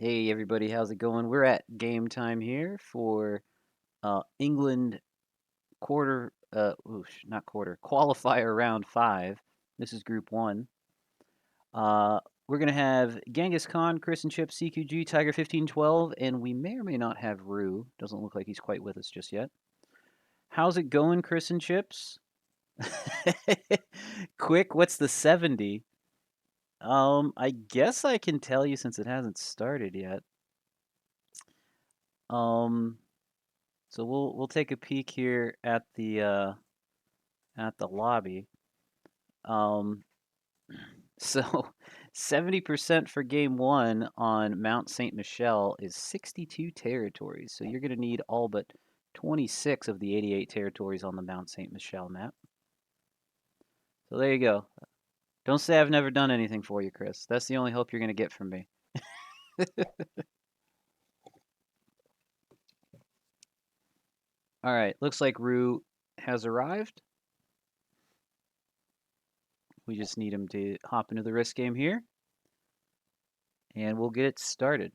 Hey everybody, how's it going? We're at game time here for England not quarter, qualifier round 5. This is group 1. Uh, we're gonna have Genghis Khan, Chris and Chip, CQG, Tiger 1512, and we may or may not have Rue. Doesn't look like he's quite with us just yet. How's it going, Chris and Chips? Quick, what's the 70? I guess I can tell you since it hasn't started yet. Um, So we'll take a peek here at the lobby. Um, so 70% for game 1 on Mount Saint Michel is 62 territories. So you're going to need all but 26 of the 88 territories on the Mount Saint Michel map. So there you go. Don't say I've never done anything for you, Chris. That's the only hope you're going to get from me. All right, looks like Rue has arrived. We just need him to hop into the risk game here, and we'll get it started.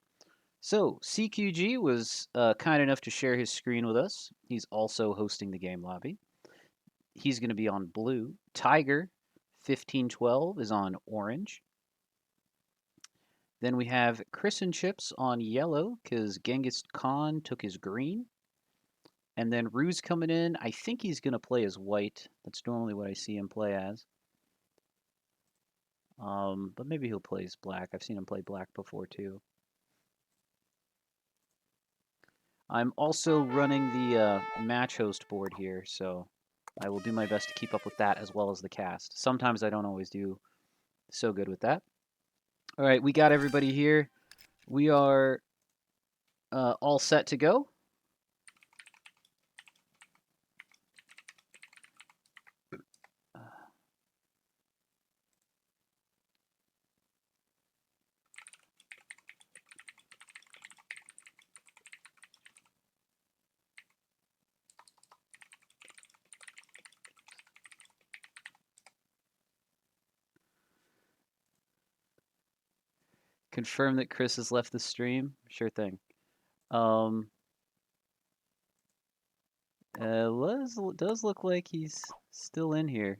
So, CQG was kind enough to share his screen with us. He's also hosting the game lobby. He's going to be on blue. Tiger 1512 is on orange. Then we have Chris and Chips on yellow because Genghis Khan took his green. And then Rue's coming in. I think he's going to play as white. That's normally what I see him play as. But maybe he'll play as black. I've seen him play black before too. I'm also running the match host board here, so I will do my best to keep up with that as well as the cast. Sometimes I don't always do so good with that. All right, we got everybody here. We are all set to go. Confirm that Chris has left the stream. Sure thing. Um, does look like he's still in here.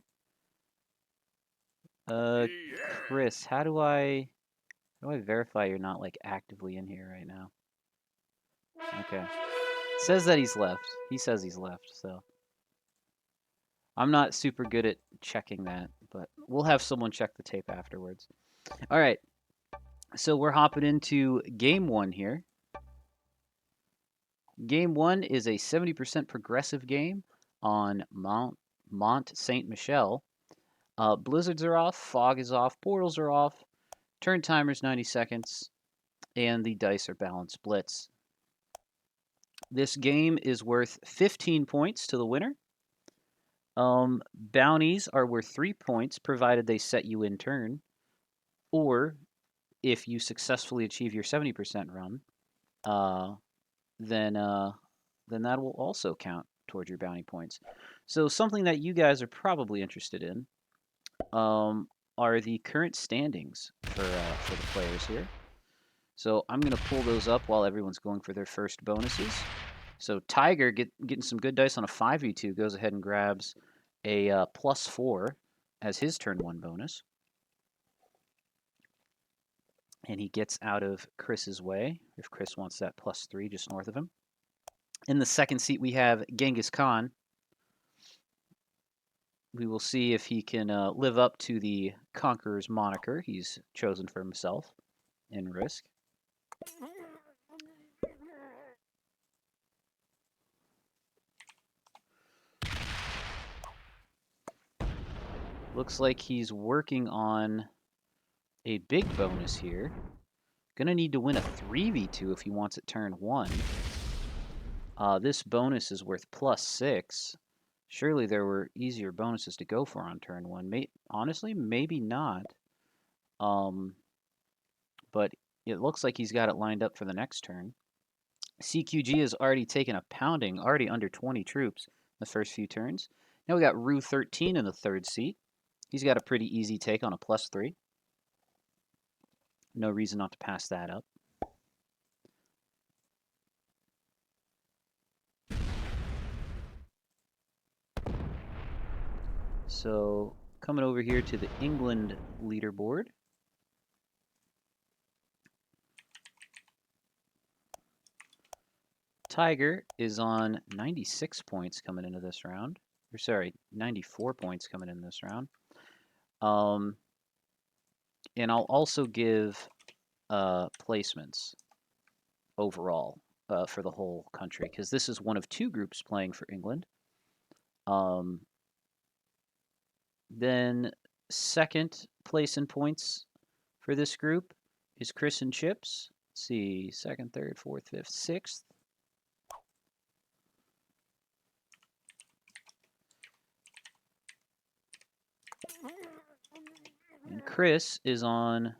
Chris, how do I verify you're not like actively in here right now? Okay. It says that he's left. He says he's left, so I'm not super good at checking that, but we'll have someone check the tape afterwards. All right. So we're hopping into game 1 here. Game 1 is a 70% progressive game on Mont Saint Michel. Blizzards are off, fog is off, portals are off, turn timer's 90 seconds, and the dice are balanced blitz. This game is worth 15 points to the winner. Bounties are worth 3 points provided they set you in turn, or if you successfully achieve your 70% run, uh, then that will also count towards your bounty points. So something that you guys are probably interested in are the current standings for the players here. So I'm going to pull those up while everyone's going for their first bonuses. So Tiger getting some good dice on a 5v2 goes ahead and grabs a +4 as his turn 1 bonus. And he gets out of Chris's way if Chris wants that +3 just north of him. In the second seat, we have Genghis Khan. We will see if he can live up to the Conqueror's moniker he's chosen for himself in Risk. Looks like he's working on a big bonus here. Gonna need to win a 3v2 if he wants it turn 1. This bonus is worth +6. Surely there were easier bonuses to go for on turn 1. Honestly, maybe not. But it looks like he's got it lined up for the next turn. CQG has already taken a pounding, already under 20 troops in the first few turns. Now we got Rue 13 in the third seat. He's got a pretty easy take on a +3. No reason not to pass that up. So coming over here to the England leaderboard. Tiger is on 96 points coming into this round. Or sorry, 94 points coming in this round. And I'll also give placements overall for the whole country, because this is one of two groups playing for England. Then second place in points for this group is Chris and Chips. Let's see, second, third, fourth, fifth, sixth. And Chris is on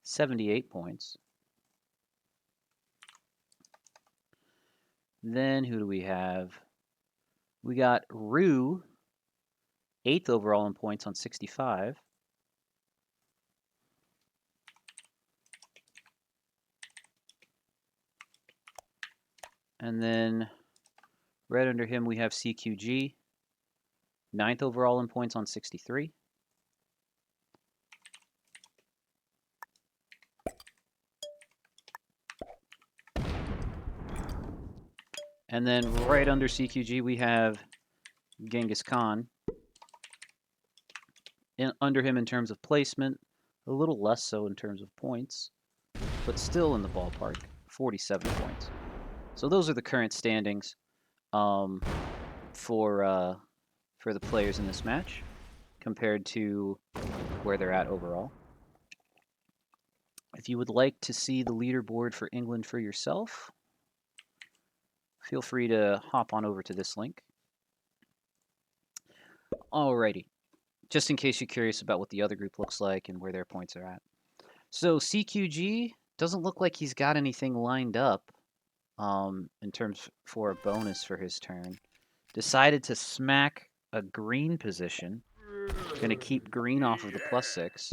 78 points. Then who do we have? We got Rue, 8th overall in points on 65. And then right under him we have CQG, 9th overall in points on 63. And then right under CQG we have Genghis Khan. Under him in terms of placement, a little less so in terms of points, but still in the ballpark, 47 points. So those are the current standings for the players in this match compared to where they're at overall. If you would like to see the leaderboard for England for yourself, feel free to hop on over to this link. Alrighty, just in case you're curious about what the other group looks like and where their points are at. So CQG doesn't look like he's got anything lined up in terms for a bonus for his turn. Decided to smack a green position. Going to keep green off of the +6.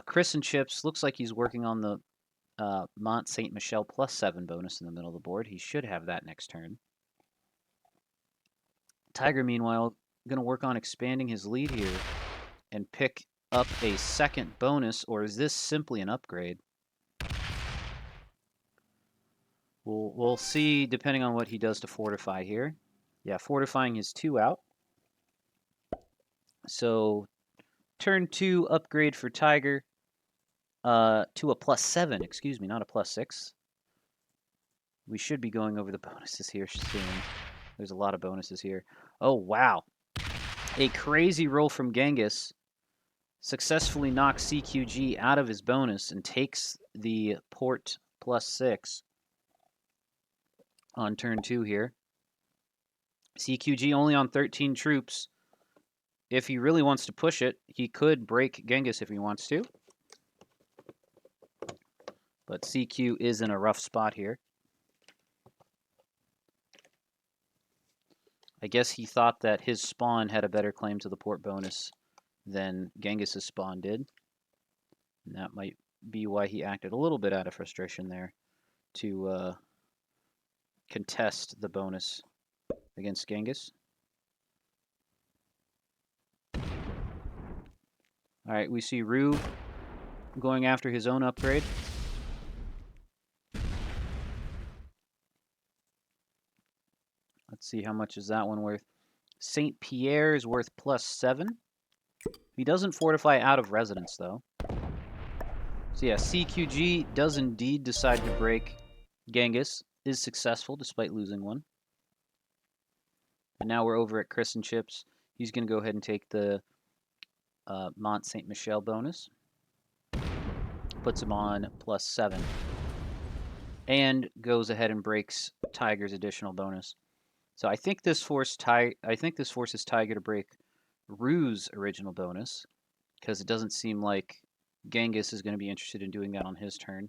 Chris and Chips looks like he's working on the Mont Saint Michel +7 bonus in the middle of the board. He should have that next turn. Tiger, meanwhile, going to work on expanding his lead here and pick up a second bonus, or is this simply an upgrade? We'll see depending on what he does to fortify here. Yeah, fortifying his 2 out. So turn 2 upgrade for Tiger to a +7, excuse me, not a +6. We should be going over the bonuses here soon. There's a lot of bonuses here. Oh, wow. A crazy roll from Genghis successfully knocks CQG out of his bonus and takes the port +6 on turn 2 here. CQG only on 13 troops. If he really wants to push it, he could break Genghis if he wants to. But CQ is in a rough spot here. I guess he thought that his spawn had a better claim to the port bonus than Genghis's spawn did. And that might be why he acted a little bit out of frustration there to contest the bonus against Genghis. All right, we see Rue going after his own upgrade. Let's see, how much is that one worth? St. Pierre is worth +7. He doesn't fortify out of residence, though. So yeah, CQG does indeed decide to break Genghis, is successful despite losing one. And now we're over at Chris and Chips. He's going to go ahead and take the Mont Saint Michel bonus. Puts him on +7. And goes ahead and breaks Tiger's additional bonus. So I think this forces Tiger to break Rue's original bonus, because it doesn't seem like Genghis is going to be interested in doing that on his turn.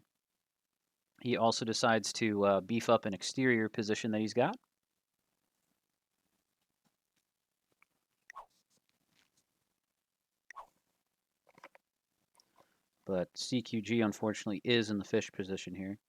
He also decides to beef up an exterior position that he's got. But CQG, unfortunately, is in the fish position here.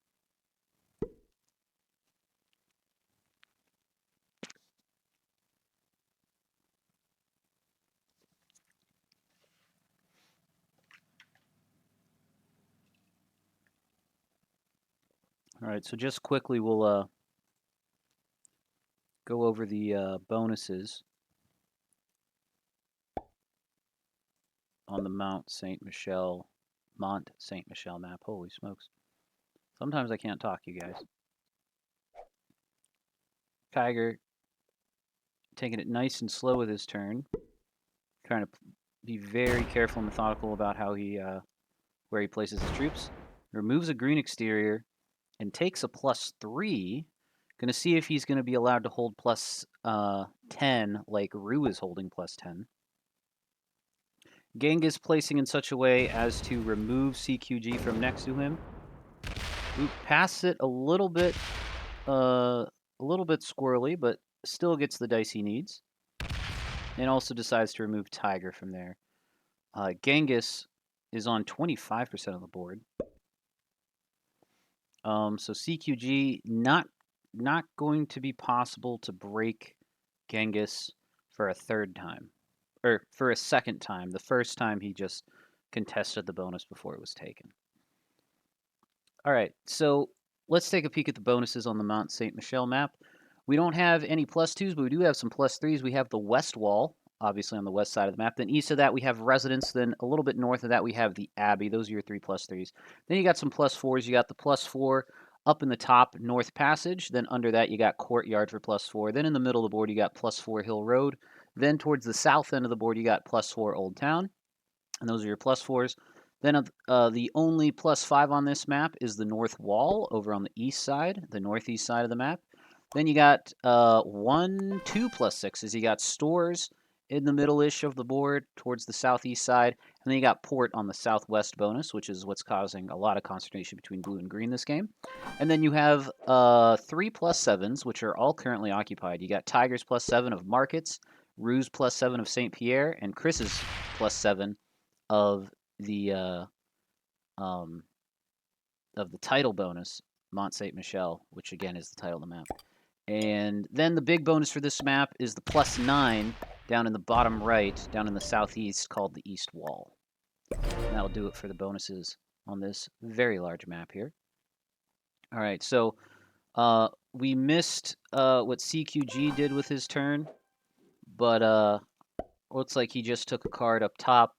All right, so just quickly, we'll go over the bonuses on the Mont Saint Michel map. Holy smokes. Sometimes I can't talk, you guys. Tiger taking it nice and slow with his turn. Trying to be very careful and methodical about how where he places his troops. Removes a green exterior and takes a +3. Going to see if he's going to be allowed to hold +10 like Rue is holding +10. Genghis placing in such a way as to remove CQG from next to him. Oop, pass it a little bit squirrely, but still gets the dice he needs. And also decides to remove Tiger from there. Genghis is on 25% of the board. So CQG not going to be possible to break Genghis for a third time, or for a second time. The first time he just contested the bonus before it was taken. All right, so let's take a peek at the bonuses on the Mont Saint Michel map. We don't have any +2s, but we do have some +3s. We have the west wall, obviously on the west side of the map. Then east of that, we have Residence. Then a little bit north of that, we have the Abbey. Those are your 3 +3s. Then you got some +4s. You got the +4 up in the top, North Passage. Then under that, you got Courtyard for +4. Then in the middle of the board, you got +4 Hill Road. Then towards the south end of the board, you got +4 Old Town. And those are your +4s. Then the only +5 on this map is the north wall over on the east side, the northeast side of the map. Then you got 1, 2 +6s. You got stores in the middle-ish of the board towards the southeast side. And then you got port on the southwest bonus, which is what's causing a lot of consternation between blue and green this game. And then you have 3 +7s, which are all currently occupied. You got Tigers +7 of Markets, Rue's +7 of St. Pierre, and Chris's +7 of the title bonus, Mont Saint Michel, which again is the title of the map. And then the big bonus for this map is the +9 down in the bottom right, down in the southeast, called the East Wall. And that'll do it for the bonuses on this very large map here. All right, so we missed what CQG did with his turn, but looks like he just took a card up top.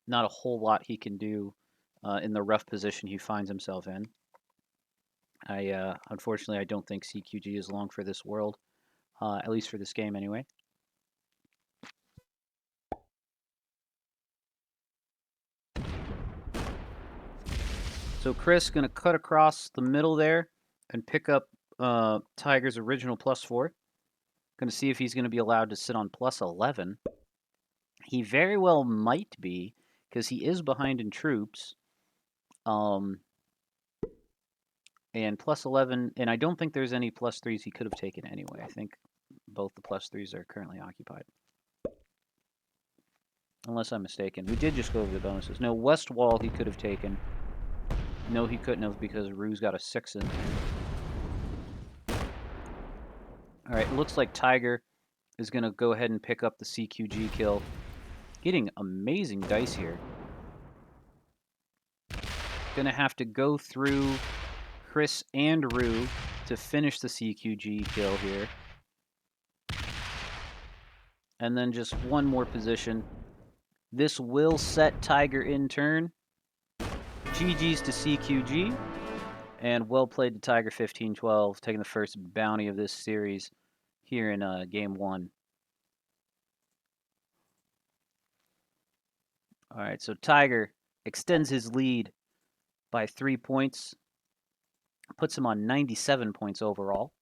Not a whole lot he can do in the rough position he finds himself in. Unfortunately, I don't think CQG is long for this world, at least for this game anyway. So Chris going to cut across the middle there and pick up Tiger's original +4. Going to see if he's going to be allowed to sit on +11. He very well might be, because he is behind in troops. And +11, and I don't think there's any +3s he could have taken anyway. I think both the +3s are currently occupied. Unless I'm mistaken. We did just go over the bonuses. No, West Wall he could have taken. No, he couldn't have because Rue's got a 6 in there. Alright, it looks like Tiger is going to go ahead and pick up the CQG kill. Getting amazing dice here. Going to have to go through Chris and Rue to finish the CQG kill here. And then just one more position. This will set Tiger in turn. GG's to CQG. And well played to Tiger 15-12, taking the first bounty of this series here in game 1. All right, so Tiger extends his lead by 3 points, puts him on 97 points overall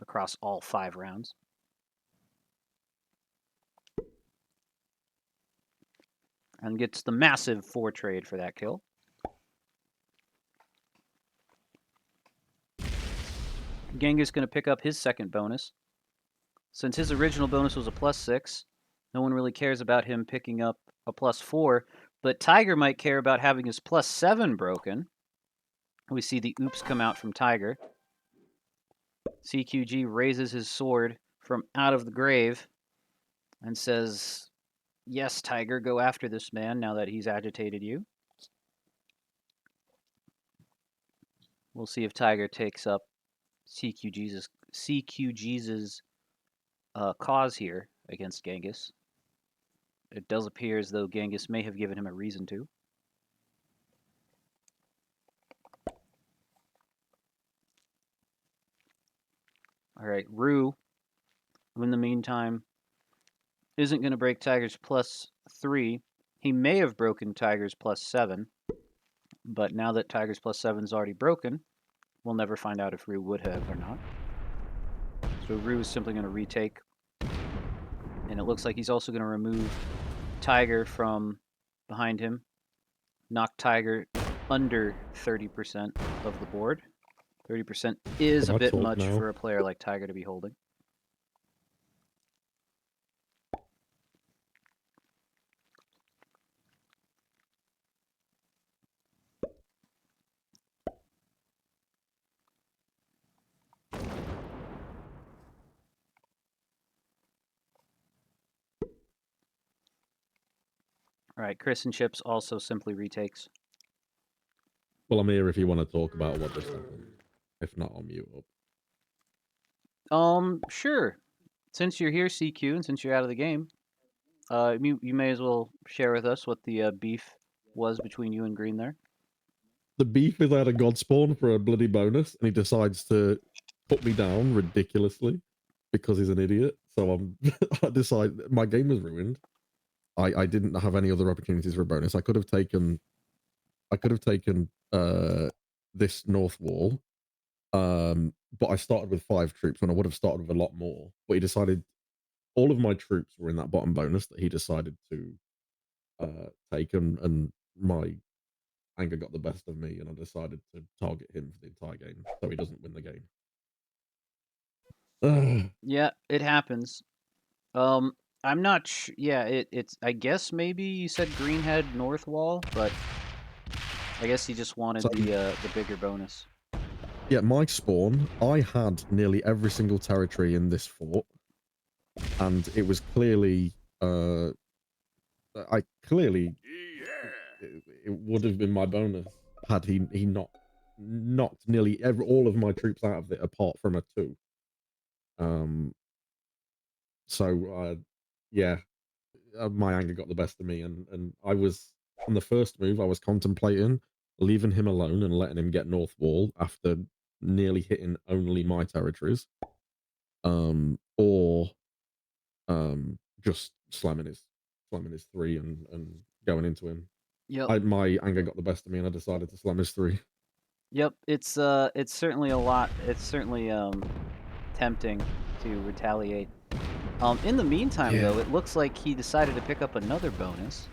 across all 5 rounds. And gets the massive 4 trade for that kill. Genghis going to pick up his second bonus. Since his original bonus was a +6, no one really cares about him picking up a +4, but Tiger might care about having his +7 broken. We see the oops come out from Tiger. CQG raises his sword from out of the grave and says, "Yes, Tiger, go after this man now that he's agitated you." We'll see if Tiger takes up CQG's cause here against Genghis. It does appear as though Genghis may have given him a reason to. All right, Rue, in the meantime, isn't going to break Tiger's +3. He may have broken Tiger's +7, but now that Tiger's +7 is already broken, we'll never find out if Rue would have or not. So Rue is simply going to retake. And it looks like he's also going to remove Tiger from behind him, knock Tiger under 30% of the board. 30% is a bit much now? for a player like Tiger to be holding. All right, Chris and Chips also simply retakes. Well, I'm here if you want to talk about what just happened. If not, I'll mute up. Sure. Since you're here, CQ, and since you're out of the game, you may as well share with us what the beef was between you and Green there. The beef is I had a god spawn for a bloody bonus, and he decides to put me down ridiculously because he's an idiot. So I decide my game was ruined. I didn't have any other opportunities for a bonus. I could have taken this north wall. But I started with 5 troops when I would have started with a lot more. But he decided all of my troops were in that bottom bonus that he decided to take, and my anger got the best of me, and I decided to target him for the entire game so he doesn't win the game. Yeah, it happens. I'm not yeah, it's I guess maybe you said Green had north wall, but I guess he just wanted So the bigger bonus. yeah, my spawn, I had nearly every single territory in this fort, and it was clearly I clearly it would have been my bonus had he not knocked nearly all of my troops out of it apart from a 2. So yeah, my anger got the best of me, and I was on the first move. I was contemplating leaving him alone and letting him get north wall after nearly hitting only my territories, or just slamming his 3 and going into him. Yep. My anger got the best of me, and I decided to slam his 3. Yep, it's certainly a lot. It's certainly tempting to retaliate. In the meantime, Yeah, though, it looks like he decided to pick up another bonus.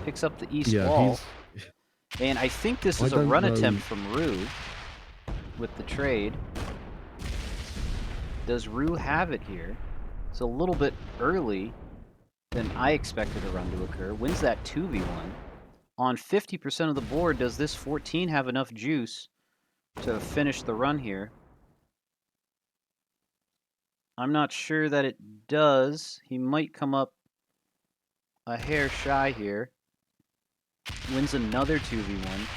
Picks up the east yeah. wall, and I think this I is a don't run know. attempt from Rue with the trade. Does Rue have it here? It's a little bit early than I expected a run to occur. Wins that 2v1. On 50% of the board, does this 14 have enough juice to finish the run here? I'm not sure that it does. He might come up a hair shy here. Wins another 2v1.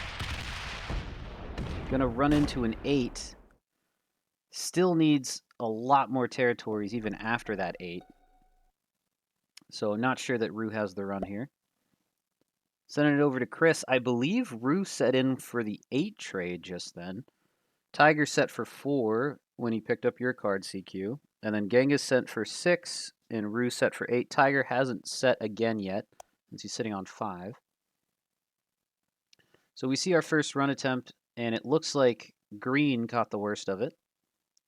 Gonna run into an 8. Still needs a lot more territories even after that 8. So not sure that Rue has the run here. Sending it over to Chris. I believe Rue set in for the 8 trade just then. Tiger set for 4 when he picked up your card, CQ. And then Genghis set for 6 and Rue set for 8. Tiger hasn't set again yet since he's sitting on 5. So we see our first run attempt, and it looks like Green caught the worst of it.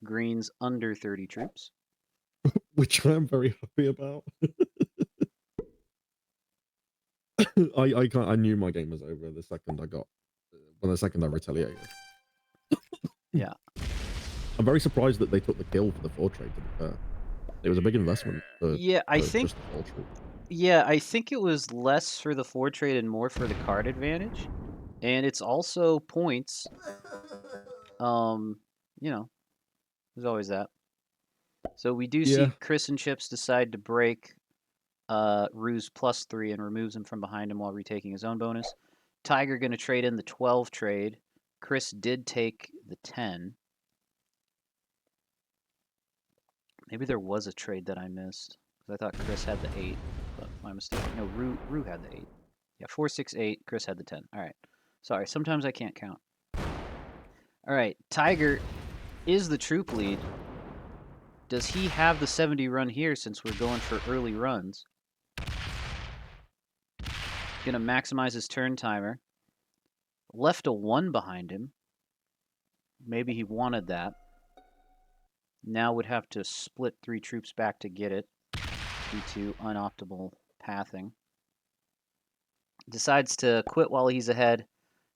Green's under 30 troops. Which I'm very happy about. I knew my game was over the second I retaliated. Yeah. I'm very surprised that they took the kill for the 4 trade, to be fair. It was a big investment for Yeah, just the 4 trade. Yeah, I think it was less for the 4 trade and more for the card advantage. And it's also points. You know, there's always that. So we do Yeah. see Chris and Chips decide to break Rue's +3 and removes him from behind him while retaking his own bonus. Tiger going to trade in the 12 trade. Chris did take the 10. Maybe there was a trade that I missed. I thought Chris had the 8, but my mistake. No, Rue had the 8. Yeah, 4, 6, 8. Chris had the 10. All right. Sorry, sometimes I can't count. All right, Tiger is the troop lead. Does he have the 70 run here since we're going for early runs? Gonna maximize his turn timer. Left a 1 behind him. Maybe he wanted that. Now would have to split 3 troops back to get it due to unoptimal pathing. Decides to quit while he's ahead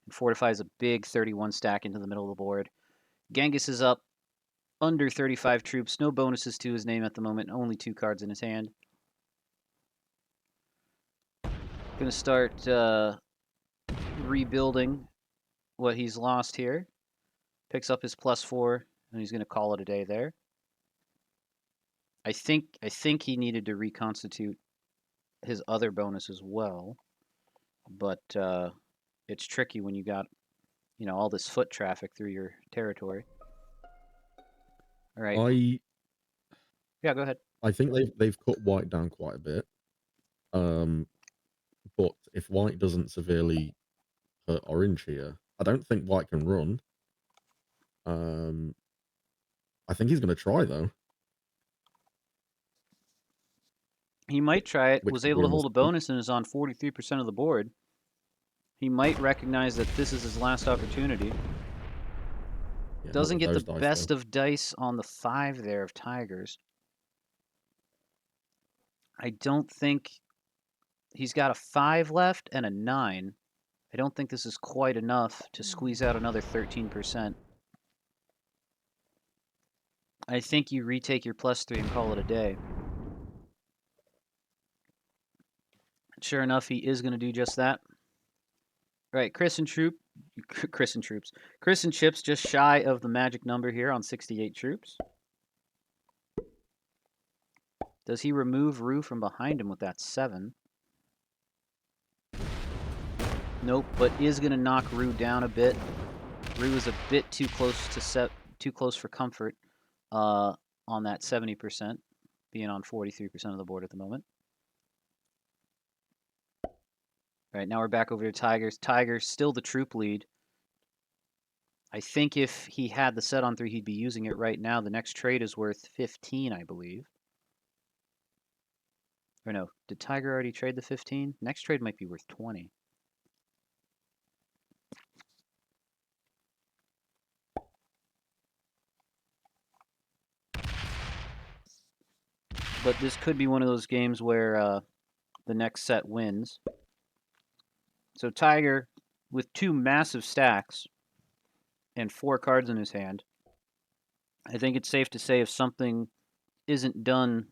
and fortifies a big 31 stack into the middle of the board. Genghis is up under 35 troops. No bonuses to his name at the moment. Only 2 cards in his hand. Gonna start rebuilding what he's lost here. Picks up his +4, and he's gonna call it a day there. I think he needed to reconstitute his other bonus as well, but it's tricky when you got all this foot traffic through your territory. All right. Yeah, go ahead. I think they've cut white down quite a bit. But if white doesn't severely hurt orange here, I don't think white can run. I think he's going to try though. He might try it. Which Was could be able a to hold a mistake. bonus and is on 43% of the board. He might recognize that this is his last opportunity. Yeah, not Doesn't with get the those dice, best though. of dice on the 5 there of Tigers. I don't think he's got a 5 left and a 9. I don't think this is quite enough to squeeze out another 13%. I think you retake your +3 and call it a day. Sure enough, he is going to do just that. Right, Chris and Chips just shy of the magic number here on 68 troops. Does he remove Rue from behind him with that 7? Nope, but is going to knock Rue down a bit. Rue is a bit too close for comfort on that 70%, being on 43% of the board at the moment. All right, now we're back over to Tigers. Tigers still the troop lead. I think if he had the set on 3, he'd be using it right now. The next trade is worth 15, I believe. Or no, did Tiger already trade the 15? Next trade might be worth 20. But this could be one of those games where the next set wins. So Tiger, with 2 massive stacks and 4 cards in his hand, I think it's safe to say if something isn't done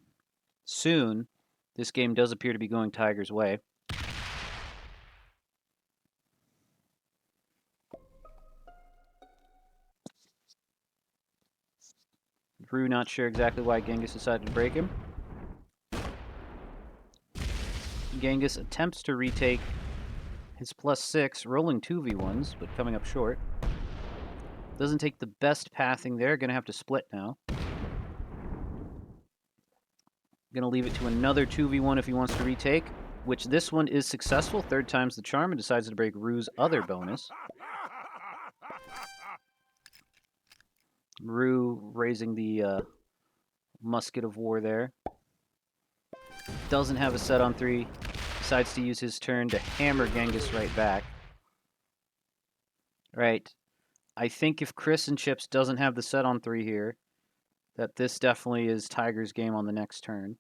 soon, this game does appear to be going Tiger's way. Rue not sure exactly why Genghis decided to break him. Genghis attempts to retake his +6, rolling 2v1s, but coming up short. Doesn't take the best pathing there. Going to have to split now. Going to leave it to another 2v1 if he wants to retake, which this one is successful. 3rd time's the charm, and decides to break Rue's other bonus. Rue raising the musket of war there. Doesn't have a set on 3. Decides to use his turn to hammer Genghis right back. Right. I think if Chris and Chips doesn't have the set on 3 here, that this definitely is Tiger's game on the next turn.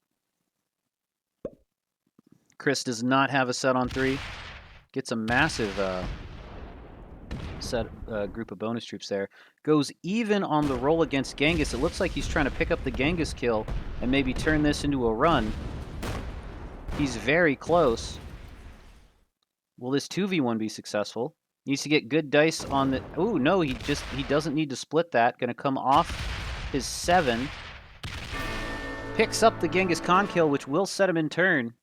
Chris does not have a set on 3. Gets a massive group of bonus troops there. Goes even on the roll against Genghis. It looks like he's trying to pick up the Genghis kill and maybe turn this into a run. He's very close. Will this 2v1 be successful? Needs to get good dice on the... Oh, no, he doesn't need to split that. Going to come off his 7. Picks up the Genghis Khan kill, which will set him in turn.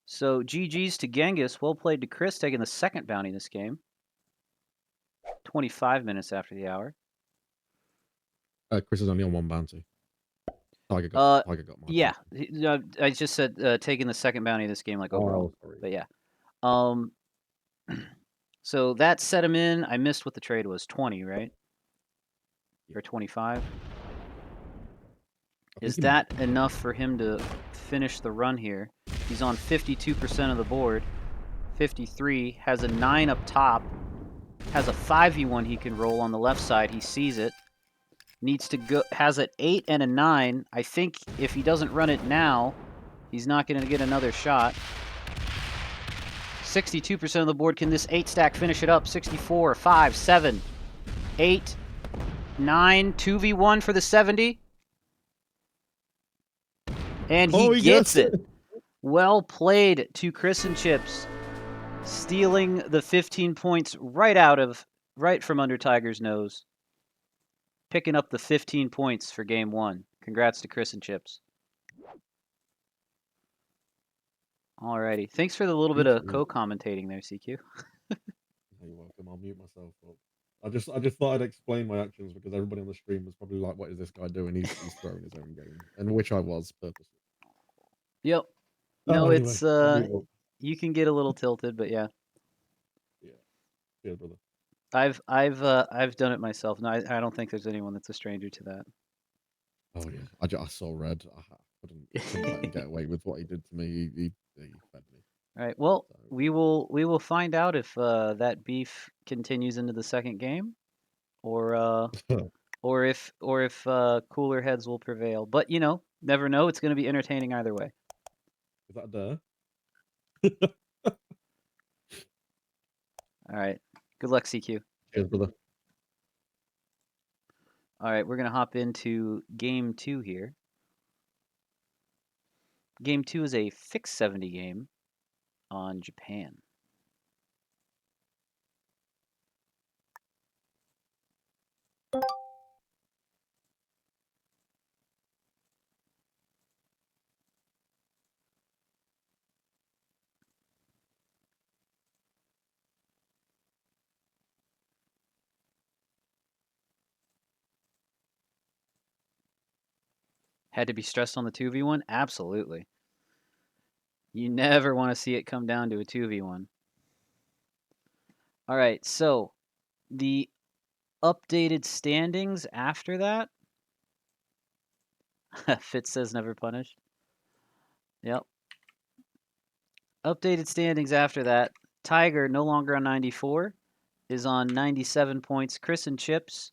So GG's to Genghis. Well played to Chris, taking the 2nd bounty in this game. 25 minutes after the hour. Chris is only on one bounty. Uh, Tiger got my yeah, bounty. I just said taking the second bounty of this game, like overall. Oh, sorry. But yeah. Um, so that set him in. I missed what the trade was, 20, right? Yeah, Or 25. I think Is he might that be. enough for him to finish the run here? He's on 52% of the board. 53, has a 9 up top, has a 5v1 he can roll on the left side. He sees it. Needs to go, has an 8 and a 9. I think if he doesn't run it now, he's not going to get another shot. 62% of the board. Can this 8 stack finish it up? 64, 5, 7, 8, 9, 2v1 for the 70. And he Oh, he gets gets it. it. Well played to Chris and Chips, stealing the 15 points right from under Tiger's nose. Picking up the 15 points for game 1. Congrats to Chris and Chips. Alrighty. Thanks for the little bit Each of week. co-commentating there, CQ. You're welcome. I'll mute myself up. I just thought I'd explain my actions because everybody on the stream was probably like, "What is this guy doing? He's throwing his own game," and which I was purposely. Yep. Oh, No, anyway, it's I'll mute up. you can get a little tilted, but yeah. Yeah, cheers, brother. I've done it myself. No, I don't think there's anyone that's a stranger to Oh yeah, I saw red. I couldn't let him that. get away with what he did to me. He fed me. All right. Well, So we will find out if that beef continues into the second game, or or if cooler heads will prevail. But never know. It's going to be entertaining either way. is that a dare? All right. Good luck, CQ. Cheers, brother. All right, we're going to hop into game 2 here. Game 2 is a fixed 70 game on Japan. Had to be stressed on the 2v1? Absolutely. You never want to see it come down to a 2v1. All right, so the updated standings after that. Fitz says never punished. Yep. Updated standings after that. Tiger, no longer on 94, is on 97 points. Chris and Chips.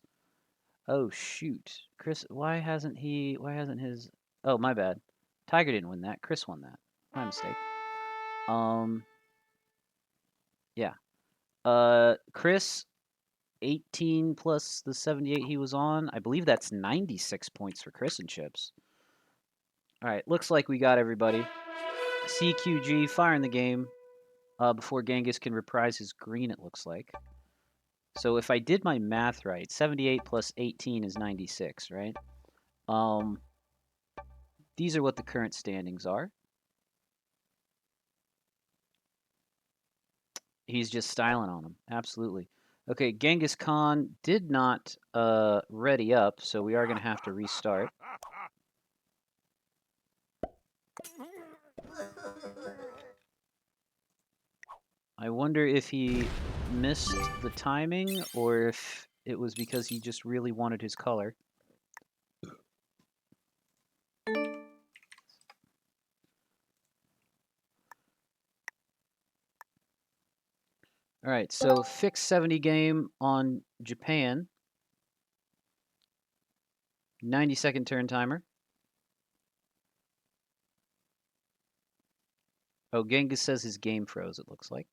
Oh, shoot. Chris, why hasn't his. Oh, my bad. Tiger didn't win that. Chris won that. My mistake. Yeah. Chris, 18 plus the 78 he was on. I believe that's 96 points for Chris and Chips. All right, looks like we got everybody. CQG firing the game before Genghis can reprise his green, it looks like. So if I did my math right, 78 plus 18 is 96, right? These are what the current standings are. He's just styling on them. Absolutely. Okay, Genghis Khan did not ready up, so we are going to have to restart. I wonder if he missed the timing or if it was because he just really wanted his color. All right, so fixed 70 game on Japan. 90-second turn timer. Oh, Genghis says his game froze, it looks like.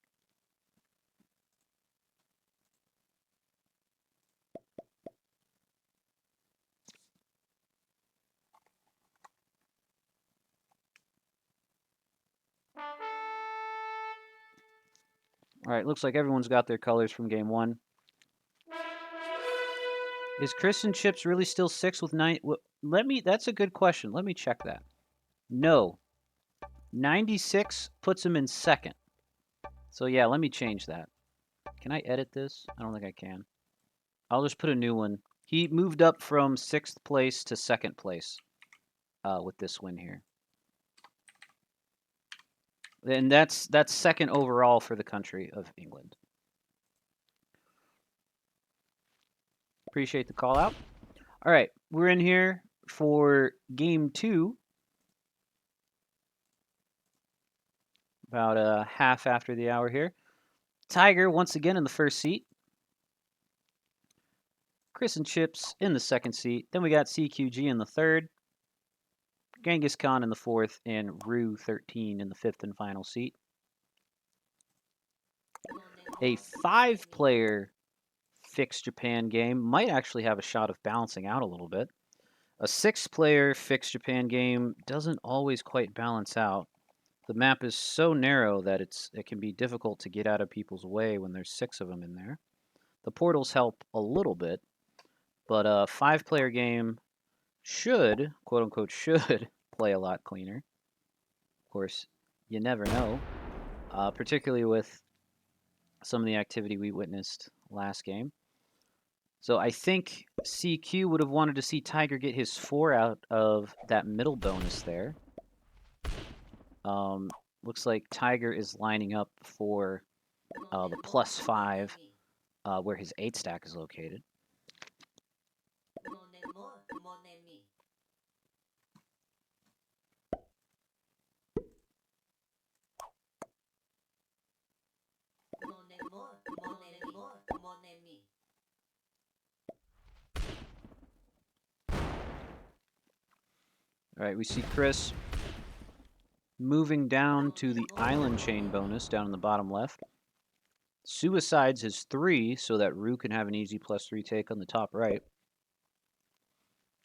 All right, looks like everyone's got their colors from game 1. Is Chris and Chips really still 6 with 9? That's a good question. Let me check that. No. 96 puts him in second. So yeah, let me change that. Can I edit this? I don't think I can. I'll just put a new one. He moved up from 6th place to 2nd place with this win here. And that's 2nd overall for the country of England. Appreciate the call out. All right, we're in here for game 2. About a half after the hour here. Tiger once again in the first seat. Chris and Chips in the 2nd seat. Then we got CQG in the 3rd. Genghis Khan in the 4th. And Rue 13 in the 5th and final seat. A 5-player fixed Japan game might actually have a shot of balancing out a little bit. A 6-player fixed Japan game doesn't always quite balance out. The map is so narrow that it can be difficult to get out of people's way when there's 6 of them in there. The portals help a little bit, but a 5-player game should, quote unquote, should play a lot cleaner. Of course, you never know, particularly with some of the activity we witnessed last game. So I think CQ would have wanted to see Tiger get his 4 out of that middle bonus there. Looks like Tiger is lining up for the +5, where his 8 stack is located. All right, we see Chris moving down to the island chain bonus down in the bottom left. Suicides his 3 so that Rue can have an easy +3 take on the top right.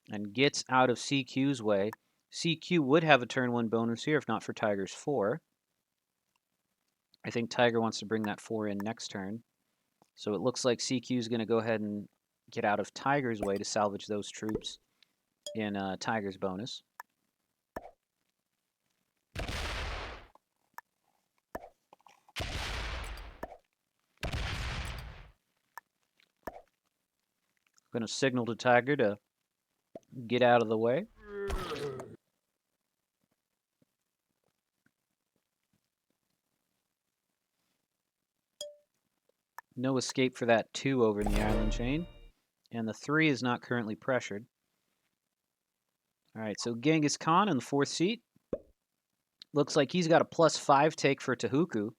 And gets out of CQ's way. CQ would have a turn 1 bonus here if not for Tiger's 4. I think Tiger wants to bring that 4 in next turn. So it looks like CQ is going to go ahead and get out of Tiger's way to salvage those troops in Tiger's bonus. Going to signal to Tiger to get out of the way. No escape for that 2 over in the island chain. And the 3 is not currently pressured. All right, so Genghis Khan in the 4th seat. Looks like he's got a +5 take for Tehuku.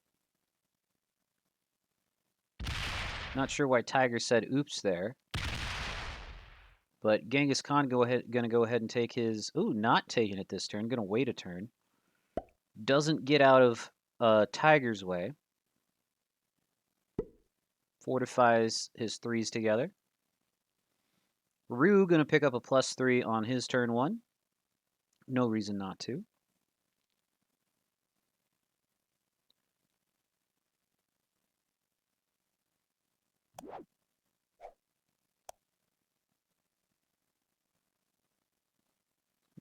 Not sure why Tiger said oops there. But Genghis Khan going to go ahead and take his... Ooh, not taking it this turn. Going to wait a turn. Doesn't get out of Tiger's way. Fortifies his 3s together. Rue going to pick up a +3 on his turn 1. No reason not to.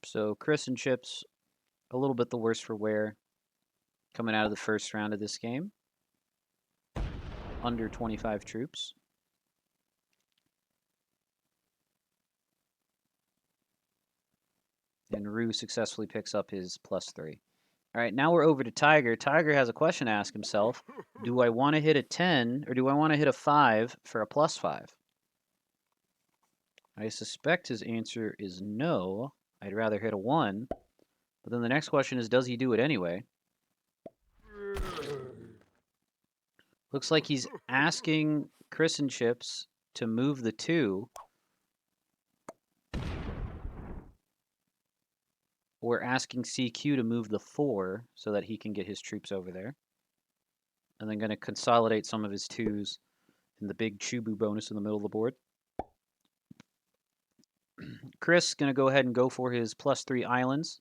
So Chris and Chips, a little bit the worse for wear coming out of the first round of this game. Under 25 troops. And Rue successfully picks up his +3. All right, now we're over to Tiger. Tiger has a question to ask himself. Do I want to hit a 10 or do I want to hit a 5 for a +5? I suspect his answer is no. I'd rather hit a 1. But then the next question is, does he do it anyway? Looks like he's asking Chris and Chips to move the 2. Or asking CQ to move the 4 so that he can get his troops over there. And then going to consolidate some of his 2s in the big Chubu bonus in the middle of the board. Chris going to go ahead and go for his +3 islands.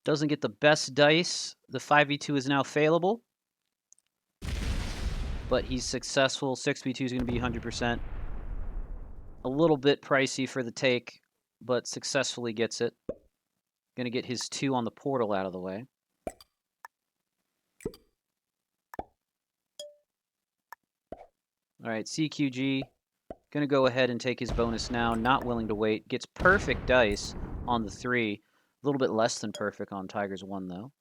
Doesn't get the best dice. The 5v2 is now failable. But he's successful. 6v2 is going to be 100%. A little bit pricey for the take, but successfully gets it. Going to get his 2 on the portal out of the way. All right, CQG going to go ahead and take his bonus now. Not willing to wait. Gets perfect dice on the 3. A little bit less than perfect on Tiger's 1, though.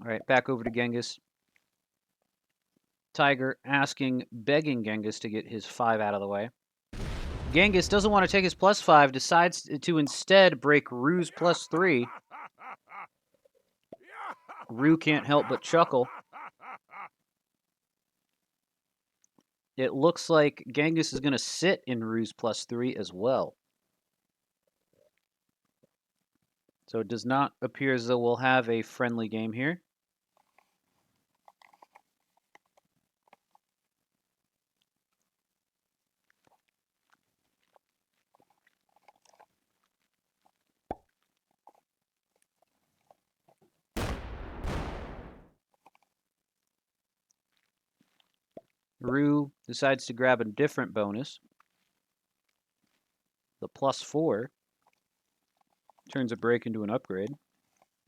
All right, back over to Genghis. Tiger begging Genghis to get his 5 out of the way. Genghis doesn't want to take his +5, decides to instead break Rue's +3. Rue can't help but chuckle. It looks like Genghis is going to sit in Rue's +3 as well. So it does not appear as though we'll have a friendly game here. Rue decides to grab a different bonus. The +4 turns a break into an upgrade.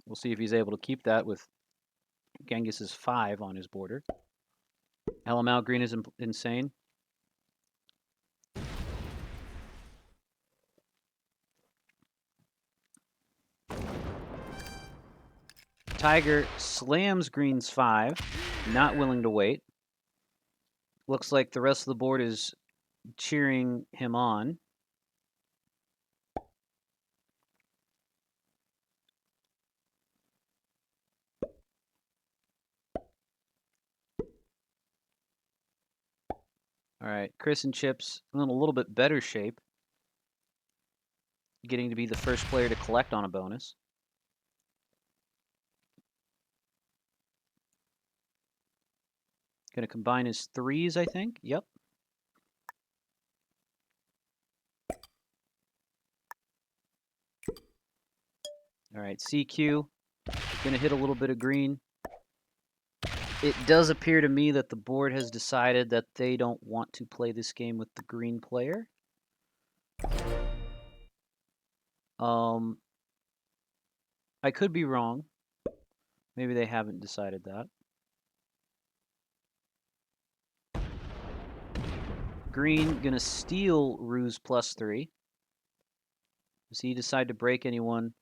We'll see if he's able to keep that with Genghis's 5 on his border. LML green is insane. Tiger slams green's 5, not willing to wait. Looks like the rest of the board is cheering him on. All right, Chris and Chips in a little bit better shape, getting to be the first player to collect on a bonus. Going to combine his 3s, I think. Yep. All right, CQ, going to hit a little bit of green. It does appear to me that the board has decided that they don't want to play this game with the green player. I could be wrong. Maybe they haven't decided that. Green gonna steal Rue's +3. Does he decide to break anyone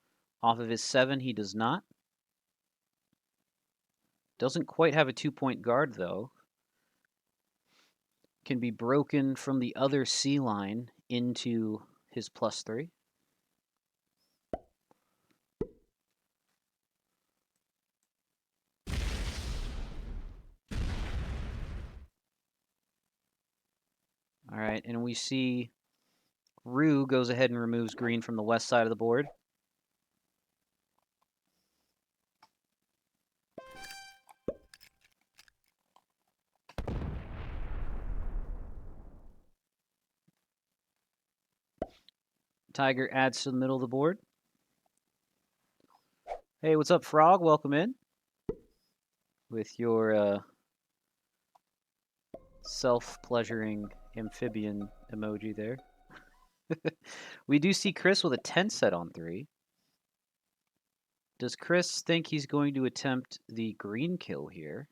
off of his 7? He does not. Doesn't quite have a 2-point guard, though. Can be broken from the other C line into his +3. All right, and we see Rue goes ahead and removes green from the west side of the board. Tiger adds to the middle of the board. Hey, what's up, Frog? Welcome in with your self-pleasuring amphibian emoji there. We do see Chris with a 10 set on 3. Does Chris think he's going to attempt the green kill here?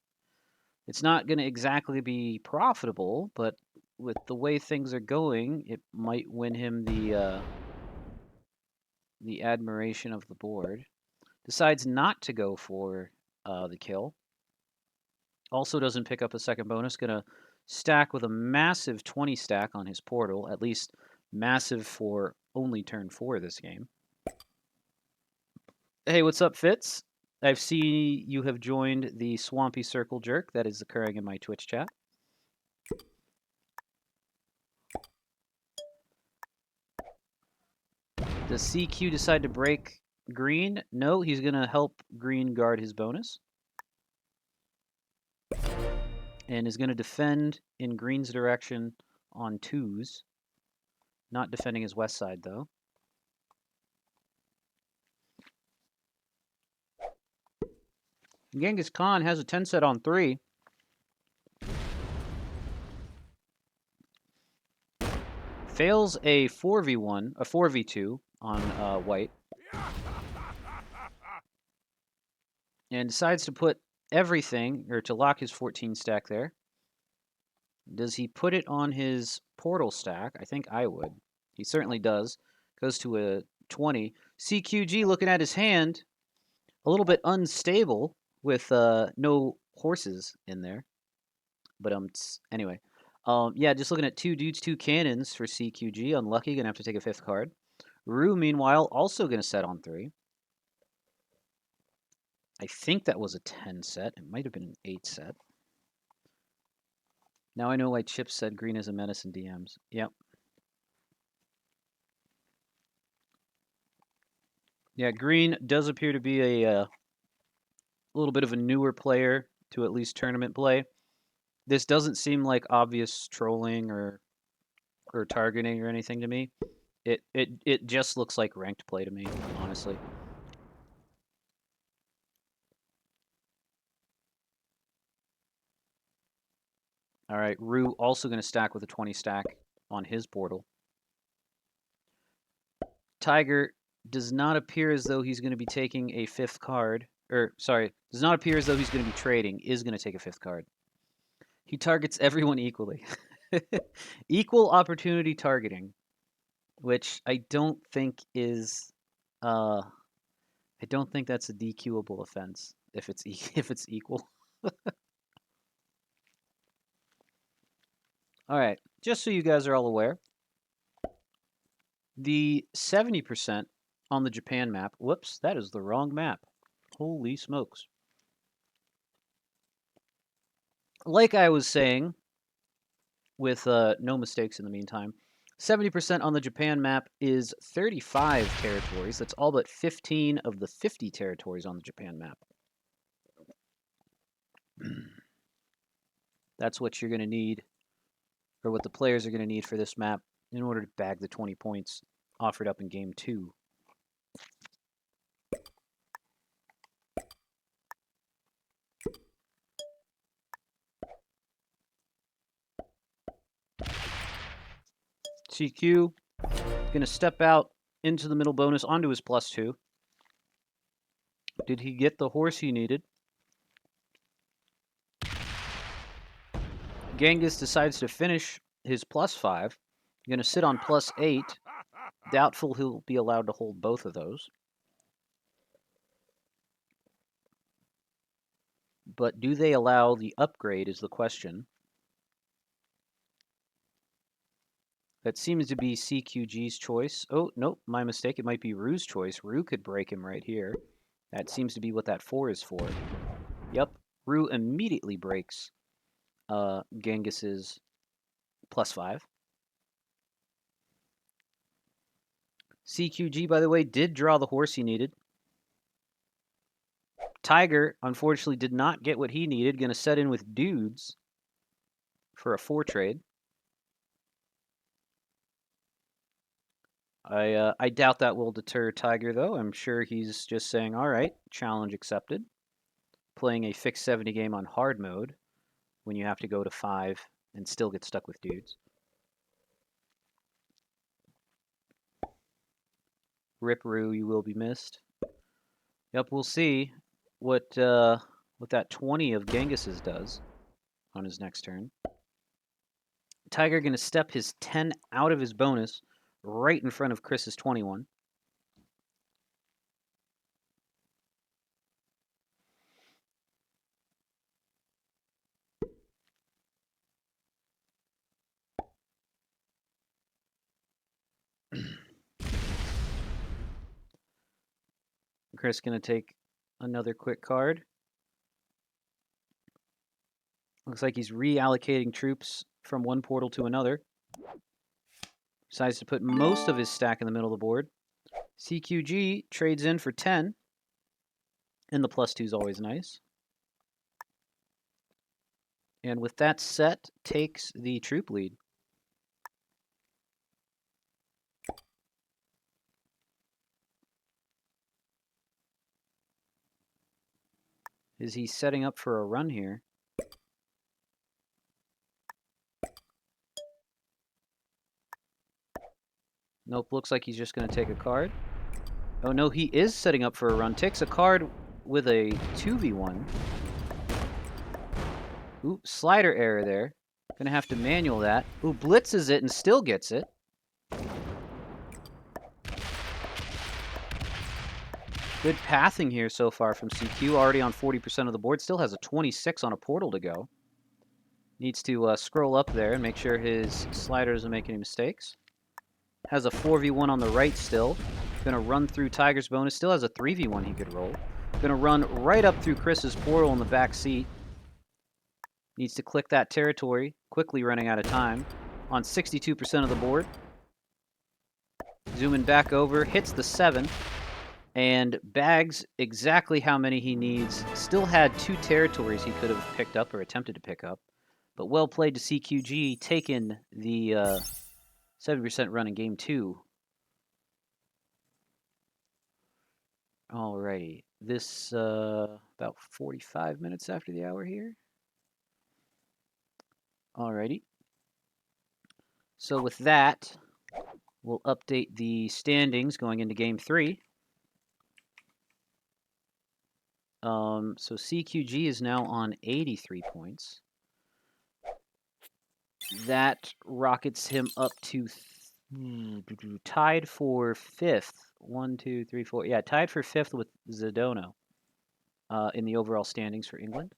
It's not going to exactly be profitable, but with the way things are going, it might win him the admiration of the board. Decides not to go for the kill. Also doesn't pick up a second bonus. Going to stack with a massive 20 stack on his portal, at least massive for only turn 4 this game. Hey, what's up, Fitz? I've seen you have joined the Swampy Circle Jerk that is occurring in my Twitch chat. Does CQ decide to break green? No, he's going to help green guard his bonus. And is going to defend in green's direction on 2s. Not defending his west side, though. Genghis Khan has a 10 set on 3. Fails a 4v1, a 4v2 on white, and decides to put everything, or to lock his 14 stack there. Does he put it on his portal stack? I think I would. He certainly does. Goes to a 20. CQG looking at his hand, a little bit unstable with no horses in there. But anyway. Yeah, just looking at 2 dudes, 2 cannons for CQG. Unlucky, gonna have to take a 5th card. Rue, meanwhile, also gonna set on 3. I think that was a 10 set. It might have been an 8 set. Now I know why Chip said green is a menace in DMs. Yep. Yeah, green does appear to be a little bit of a newer player to at least tournament play. This doesn't seem like obvious trolling or targeting or anything to me. It just looks like ranked play to me, honestly. All right, Rue also going to stack with a 20 stack on his portal. Tiger does not appear as though he's going to be taking a 5th card. Or, sorry, does not appear as though he's going to be trading, is going to take a 5th card. He targets everyone equally. Equal opportunity targeting, which I don't think is, I don't think that's a DQable offense if it's if it's equal. All right, just so you guys are all aware, the 70% on the Japan map. Whoops, that is the wrong map. Holy smokes! Like I was saying, with no mistakes in the meantime, 70% on the Japan map is 35 territories. That's all but 15 of the 50 territories on the Japan map. That's what you're going to need, or what the players are going to need for this map in order to bag the 20 points offered up in Game 2. CQ going to step out into the middle bonus onto his +2. Did he get the horse he needed? Genghis decides to finish his +5. Going to sit on +8. Doubtful he'll be allowed to hold both of those. But do they allow the upgrade is the question. That seems to be CQG's choice. Oh, nope, my mistake. It might be Rue's choice. Rue could break him right here. That seems to be what that 4 is for. Yep, Rue immediately breaks Genghis's +5. CQG, by the way, did draw the horse he needed. Tiger, unfortunately, did not get what he needed. Going to set in with dudes for a 4 trade. I doubt that will deter Tiger, though. I'm sure he's just saying, all right, challenge accepted. Playing a fixed 70 game on hard mode when you have to go to 5 and still get stuck with dudes. Rip Roo, you will be missed. Yep, we'll see what that 20 of Genghis's does on his next turn. Tiger going to step his 10 out of his bonus right in front of Chris's 21. Chris going to take another quick card. Looks like he's reallocating troops from one portal to another. Decides to put most of his stack in the middle of the board. CQG trades in for 10. And the +2 is always nice. And with that set, takes the troop lead. Is he setting up for a run here? Nope, looks like he's just going to take a card. Oh no, he is setting up for a run. Takes a card with a 2v1. Ooh, slider error there. Gonna have to manual that. Ooh, blitzes it and still gets it. Good pathing here so far from CQ. Already on 40% of the board. Still has a 26 on a portal to go. Needs to scroll up there and make sure his slider doesn't make any mistakes. Has a 4v1 on the right still. Gonna run through Tiger's bonus. Still has a 3v1 he could roll. Gonna run right up through Chris's portal in the back seat. Needs to click that territory. Quickly running out of time. On 62% of the board. Zooming back over. Hits the 7. And bags exactly how many he needs. Still had 2 territories he could have picked up or attempted to pick up. But well played to CQG, taking the 70% run in game 2. Alrighty, this about 45 minutes after the hour here. Alrighty. So with that, we'll update the standings going into game 3. So CQG is now on 83 points. That rockets him up to tied for 5th. 1, 2, 3, 4. Yeah, tied for 5th with Zadono in the overall standings for England.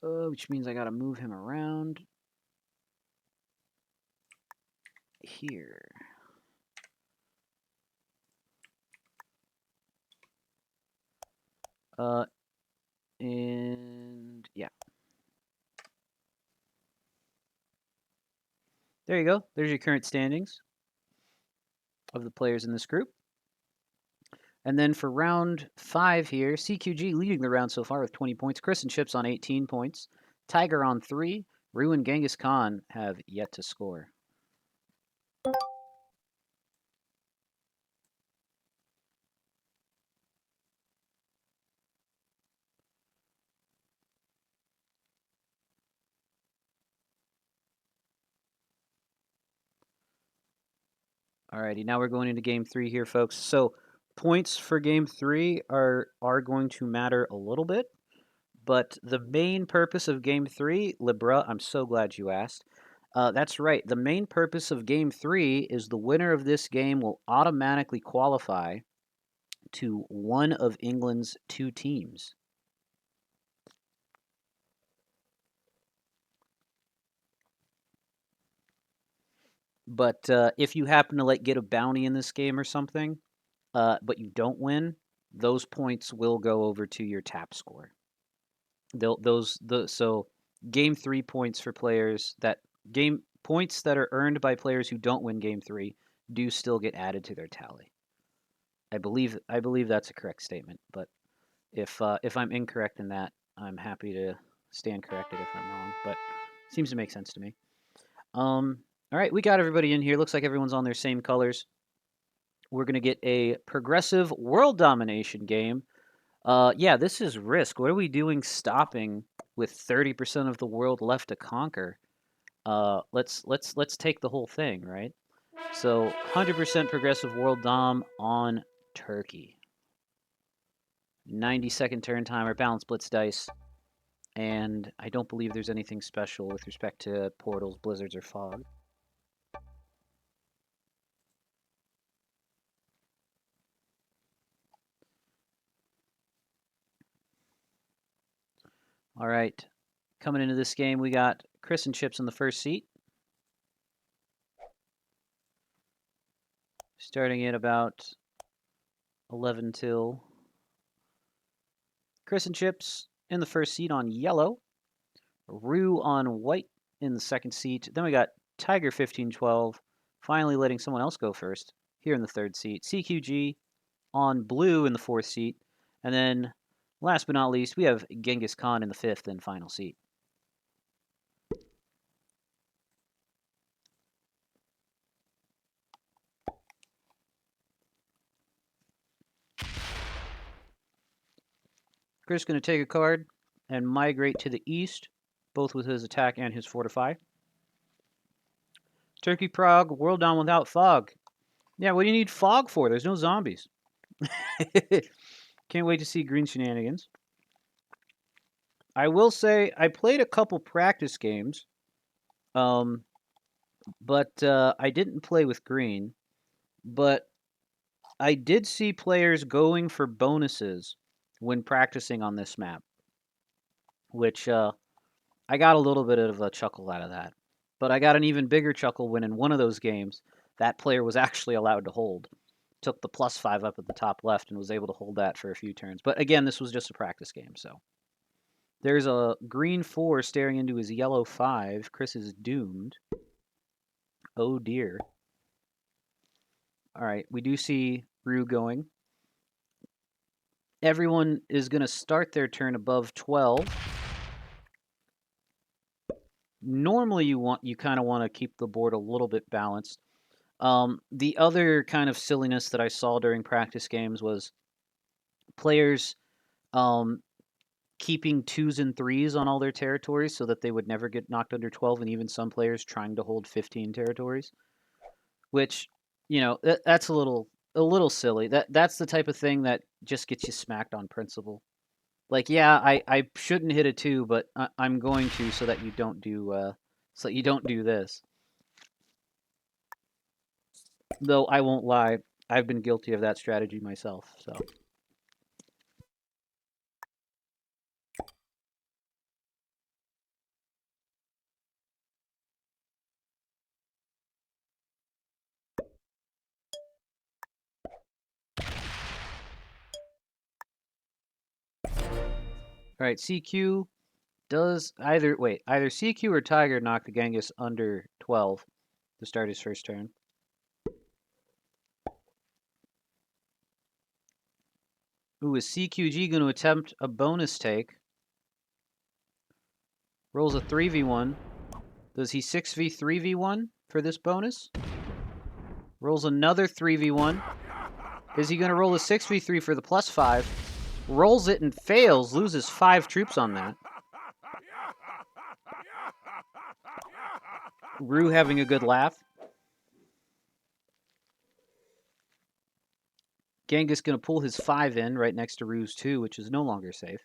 Which means I gotta move him around here. And yeah. There you go. There's your current standings of the players in this group. And then for round 5 here, CQG leading the round so far with 20 points. Chris and Chips on 18 points. Tiger on 3. Rue and Genghis Khan have yet to score. Alrighty, now we're going into game 3 here, folks. So points for game 3 are going to matter a little bit. But the main purpose of Game 3, Libra, I'm so glad you asked. That's right. The main purpose of Game 3 is the winner of this game will automatically qualify to one of England's 2 teams. But if you happen to like get a bounty in this game or something, but you don't win, those points will go over to your tap score. So game 3 points for players that game points that are earned by players who don't win game 3 do still get added to their tally. I believe that's a correct statement, but if I'm incorrect in that, I'm happy to stand corrected if I'm wrong, but it seems to make sense to me. All right, we got everybody in here. Looks like everyone's on their same colors. We're going to get a progressive world domination game. Yeah, this is Risk. What are we doing stopping with 30% of the world left to conquer? Let's take the whole thing, right? So 100% progressive world dom on Turkey. 90-second turn timer, balance blitz dice, and I don't believe there's anything special with respect to portals, blizzards, or fog. All right, coming into this game, we got Chris and Chips in the first seat. Starting at about 11 till. Chris and Chips in the first seat on yellow. Rue on white in the second seat. Then we got Tiger 1512, finally letting someone else go first here in the third seat. CQG on blue in the fourth seat. And then last but not least, we have Genghis Khan in the fifth and final seat. Chris is going to take a card and migrate to the east, both with his attack and his fortify. Turkey Prague, world down without fog. Yeah, what do you need fog for? There's no zombies. Can't wait to see green shenanigans. I will say I played a couple practice games, um, but I didn't play with green. But I did see players going for bonuses when practicing on this map, which I got a little bit of a chuckle out of that. But I got an even bigger chuckle when in one of those games, that player was actually allowed to hold. Took the +5 up at the top left and was able to hold that for a few turns. But again, this was just a practice game, so. There's a green 4 staring into his yellow 5. Chris is doomed. Oh dear. All right, we do see Rue going. Everyone is going to start their turn above 12. Normally, you kind of want to keep the board a little bit balanced. The other kind of silliness that I saw during practice games was players um, keeping 2s and 3s on all their territories so that they would never get knocked under 12, and even some players trying to hold 15 territories, which, that's a little silly. That's the type of thing that just gets you smacked on principle. Like, yeah, I shouldn't hit a 2, but I'm going to so that you don't do this. Though I won't lie, I've been guilty of that strategy myself. So all right, CQ does either CQ or Tiger knock the Genghis under 12 to start his first turn. Ooh, is CQG going to attempt a bonus take? Rolls a 3v1. Does he 6v3v1 for this bonus? Rolls another 3v1. Is he going to roll a 6v3 for the +5? Rolls it and fails, loses 5 troops on that. Rue having a good laugh. Genghis going to pull his 5 in right next to Rue's 2, which is no longer safe.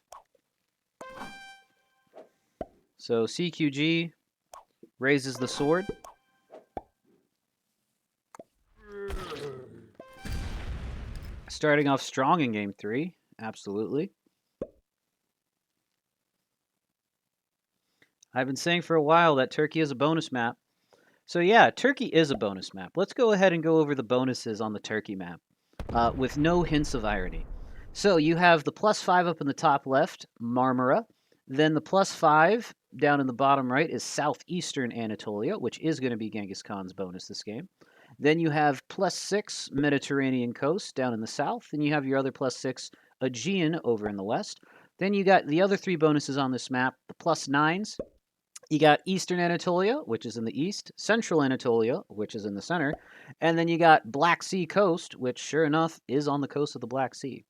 So CQG raises the sword. Starting off strong in game 3. Absolutely. I've been saying for a while that Turkey is a bonus map. So yeah, Turkey is a bonus map. Let's go ahead and go over the bonuses on the Turkey map with no hints of irony. So you have the +5 up in the top left, Marmara. Then the +5 down in the bottom right is southeastern Anatolia, which is going to be Genghis Khan's bonus this game. Then you have +6 Mediterranean coast down in the south. Then you have your other +6 Aegean over in the west. Then you got the other 3 bonuses on this map, the +9s. You got Eastern Anatolia, which is in the east, Central Anatolia, which is in the center, and then you got Black Sea coast, which sure enough is on the coast of the Black Sea.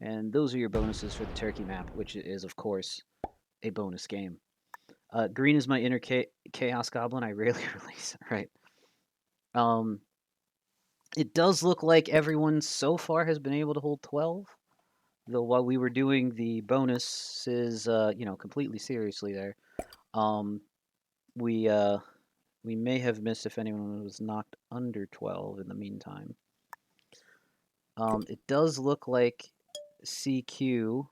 And those are your bonuses for the Turkey map, which is, of course, a bonus game. Green is my inner Chaos Goblin. I rarely release, right? It does look like everyone so far has been able to hold 12. Though while we were doing the bonuses, completely seriously there, um, we we may have missed if anyone was knocked under 12 in the meantime. It does look like CQ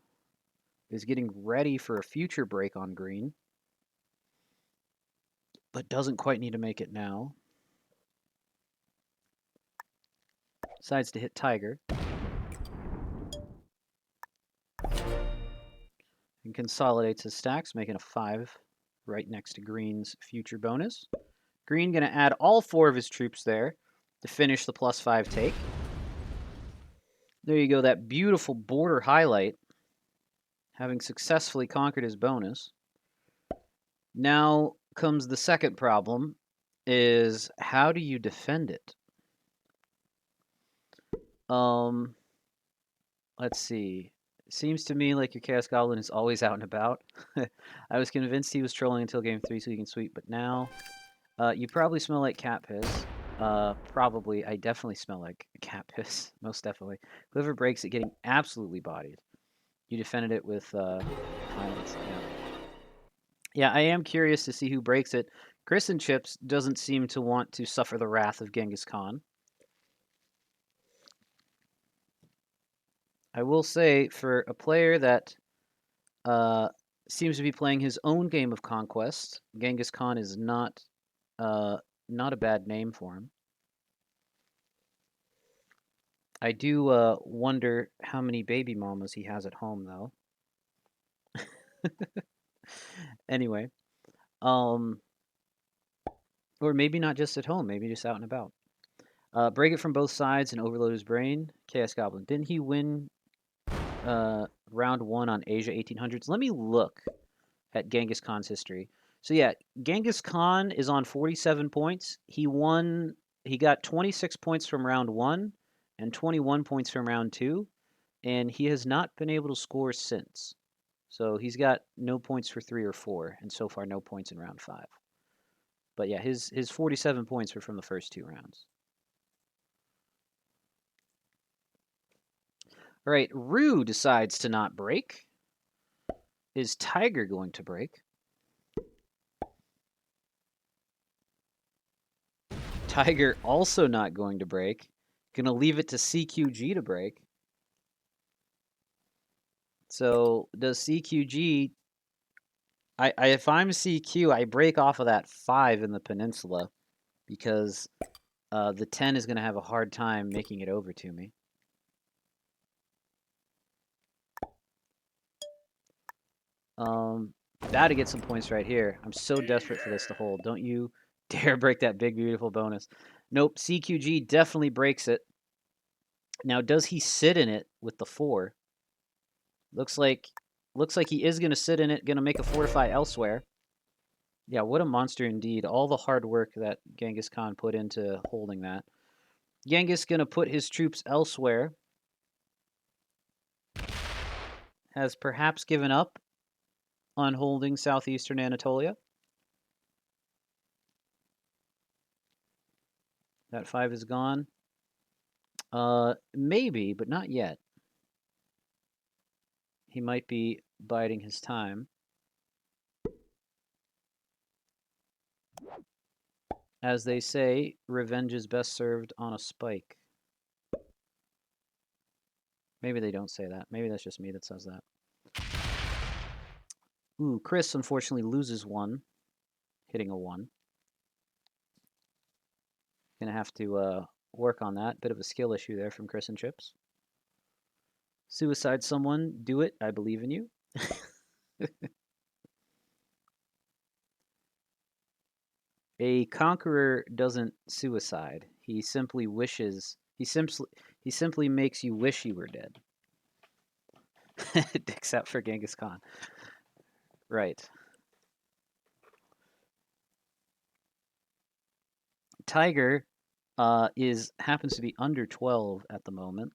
is getting ready for a future break on green, but doesn't quite need to make it now. Decides to hit Tiger. And consolidates his stacks, making a 5 right next to green's future bonus. Green going to add all 4 of his troops there to finish the +5 take. There you go, that beautiful border highlight, having successfully conquered his bonus. Now comes the second problem, is how do you defend it? Let's see. Seems to me like your Chaos Goblin is always out and about. I was convinced he was trolling until game 3 so he can sweep, but now You probably smell like cat piss. Probably. I definitely smell like cat piss. Most definitely. Whoever breaks it getting absolutely bodied. You defended it with violence. Yeah. Yeah, I am curious to see who breaks it. Chris and Chips doesn't seem to want to suffer the wrath of Genghis Khan. I will say, for a player that uh, seems to be playing his own game of conquest, Genghis Khan is uh, not a bad name for him. I do wonder how many baby mamas he has at home, though. Anyway, um, or maybe not just at home, maybe just out and about. Break it from both sides and overload his brain. Chaos Goblin. Didn't he win round one on Asia 1800s? Let me look at Genghis Khan's history. So yeah, Genghis Khan is on 47 points. He got 26 points from round one and 21 points from round two, and he has not been able to score since. So he's got no points for three or four, and so far no points in round five. But yeah, his 47 points were from the first two rounds. All right, Rue decides to not break. Is Tiger going to break? Tiger also not going to break. Gonna leave it to CQG to break. So does CQG? If I'm CQ, I break off of that 5 in the peninsula because the 10 is gonna have a hard time making it over to me. About to get some points right here. I'm so desperate for this to hold. Don't you dare break that big beautiful bonus. Nope, CQG definitely breaks it. Now, does he sit in it with the 4? Looks like he is going to sit in it, going to make a fortify elsewhere. Yeah, what a monster indeed. All the hard work that Genghis Khan put into holding that. Genghis going to put his troops elsewhere. Has perhaps given up on holding southeastern Anatolia. That 5 is gone. Maybe, but not yet. He might be biding his time. As they say, revenge is best served on a spike. Maybe they don't say that. Maybe that's just me that says that. Ooh, Chris unfortunately loses one, hitting a 1. Gonna have to work on that. Bit of a skill issue there from Chris and Chips. Suicide someone, do it. I believe in you. A conqueror doesn't suicide. He simply wishes. He simply makes you wish you were dead. Except for Genghis Khan. Right. Tiger is happens to be under 12 at the moment.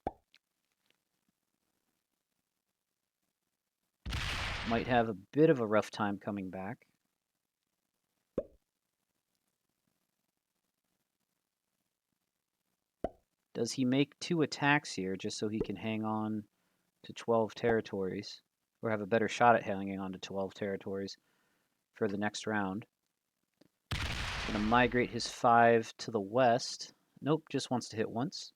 Might have a bit of a rough time coming back. Does he make 2 attacks here just so he can hang on to 12 territories, or have a better shot at hanging on to 12 territories for the next round? Gonna migrate his 5 to the west. Nope, just wants to hit once.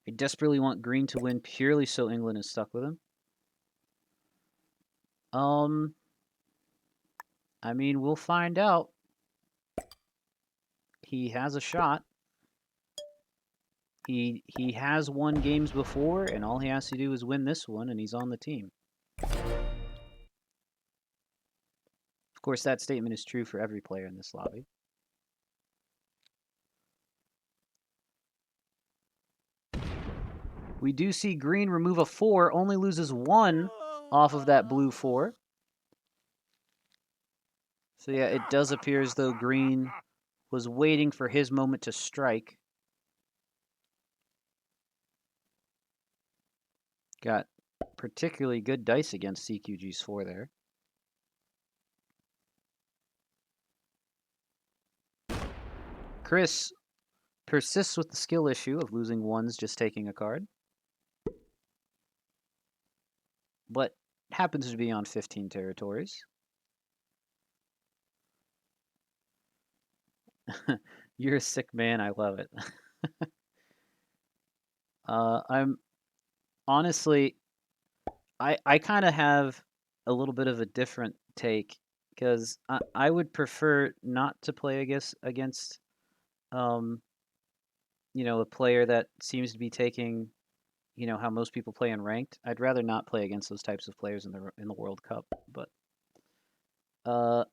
I desperately want green to win purely so England is stuck with him. I mean, we'll find out. He has a shot. He has won games before, and all he has to do is win this one, and he's on the team. Of course, that statement is true for every player in this lobby. We do see green remove a 4, only loses 1 off of that blue 4. So yeah, it does appear as though green was waiting for his moment to strike. Got particularly good dice against CQG's 4 there. Chris persists with the skill issue of losing ones just taking a card, but happens to be on 15 territories. You're a sick man. I love it. I'm honestly, I kind of have a little bit of a different take because I would prefer not to play against um, a player that seems to be taking, how most people play in ranked. I'd rather not play against those types of players in the World Cup. But uh,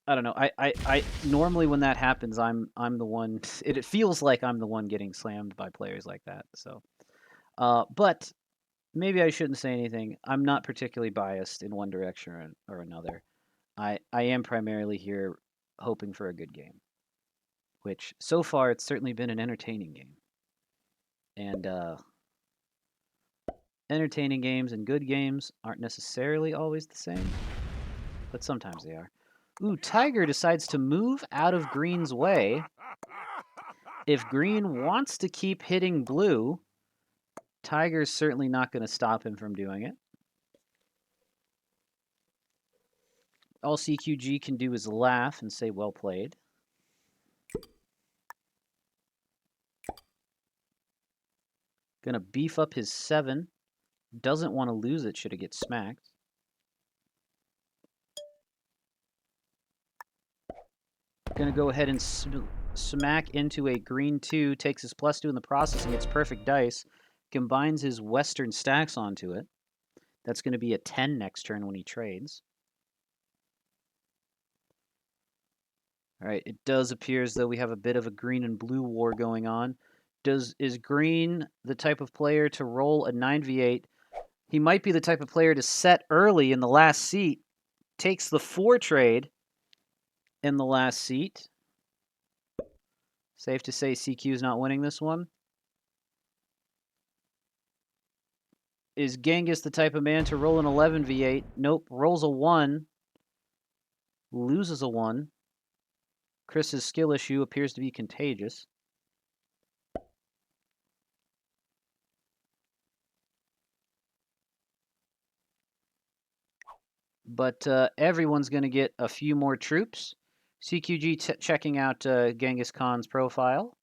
I don't know. I normally when that happens, I'm the one. It feels like I'm the one getting slammed by players like that. So, but maybe I shouldn't say anything. I'm not particularly biased in one direction or another. I am primarily here hoping for a good game, which so far it's certainly been an entertaining game. And entertaining games and good games aren't necessarily always the same, but sometimes they are. Ooh, Tiger decides to move out of Green's way. If Green wants to keep hitting blue, Tiger's certainly not going to stop him from doing it. All CQG can do is laugh and say, well played. Gonna beef up his 7. Doesn't want to lose it should it get smacked. Gonna go ahead and smack into a green 2, takes his +2 in the process and gets perfect dice. Combines his Western stacks onto it. That's going to be a 10 next turn when he trades. All right, it does appear as though we have a bit of a green and blue war going on. Is Green the type of player to roll a 9v8? He might be the type of player to set early in the last seat. Takes the 4 trade in the last seat. Safe to say CQ is not winning this one. Is Genghis the type of man to roll an 11v8? Nope, rolls a 1. Loses a 1. Chris's skill issue appears to be contagious. But everyone's going to get a few more troops. CQG checking out Genghis Khan's profile.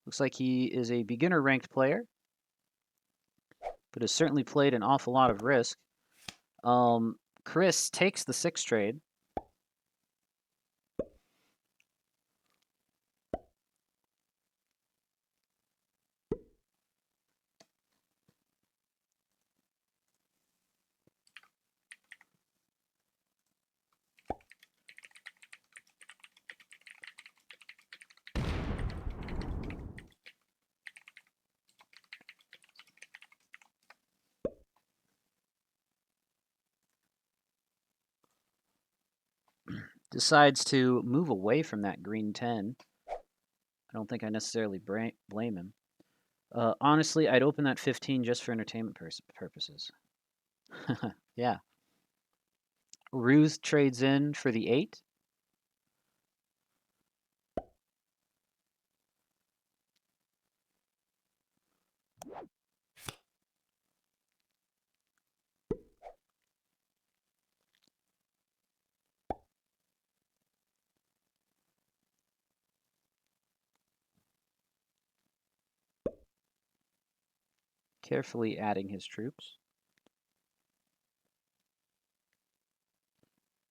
Looks like he is a beginner ranked player, but has certainly played an awful lot of Risk. Chris takes the 6 trade. Decides to move away from that green 10. I don't think I necessarily blame him. Honestly, I'd open that 15 just for entertainment purposes. Yeah. Ruth trades in for the 8. Carefully adding his troops.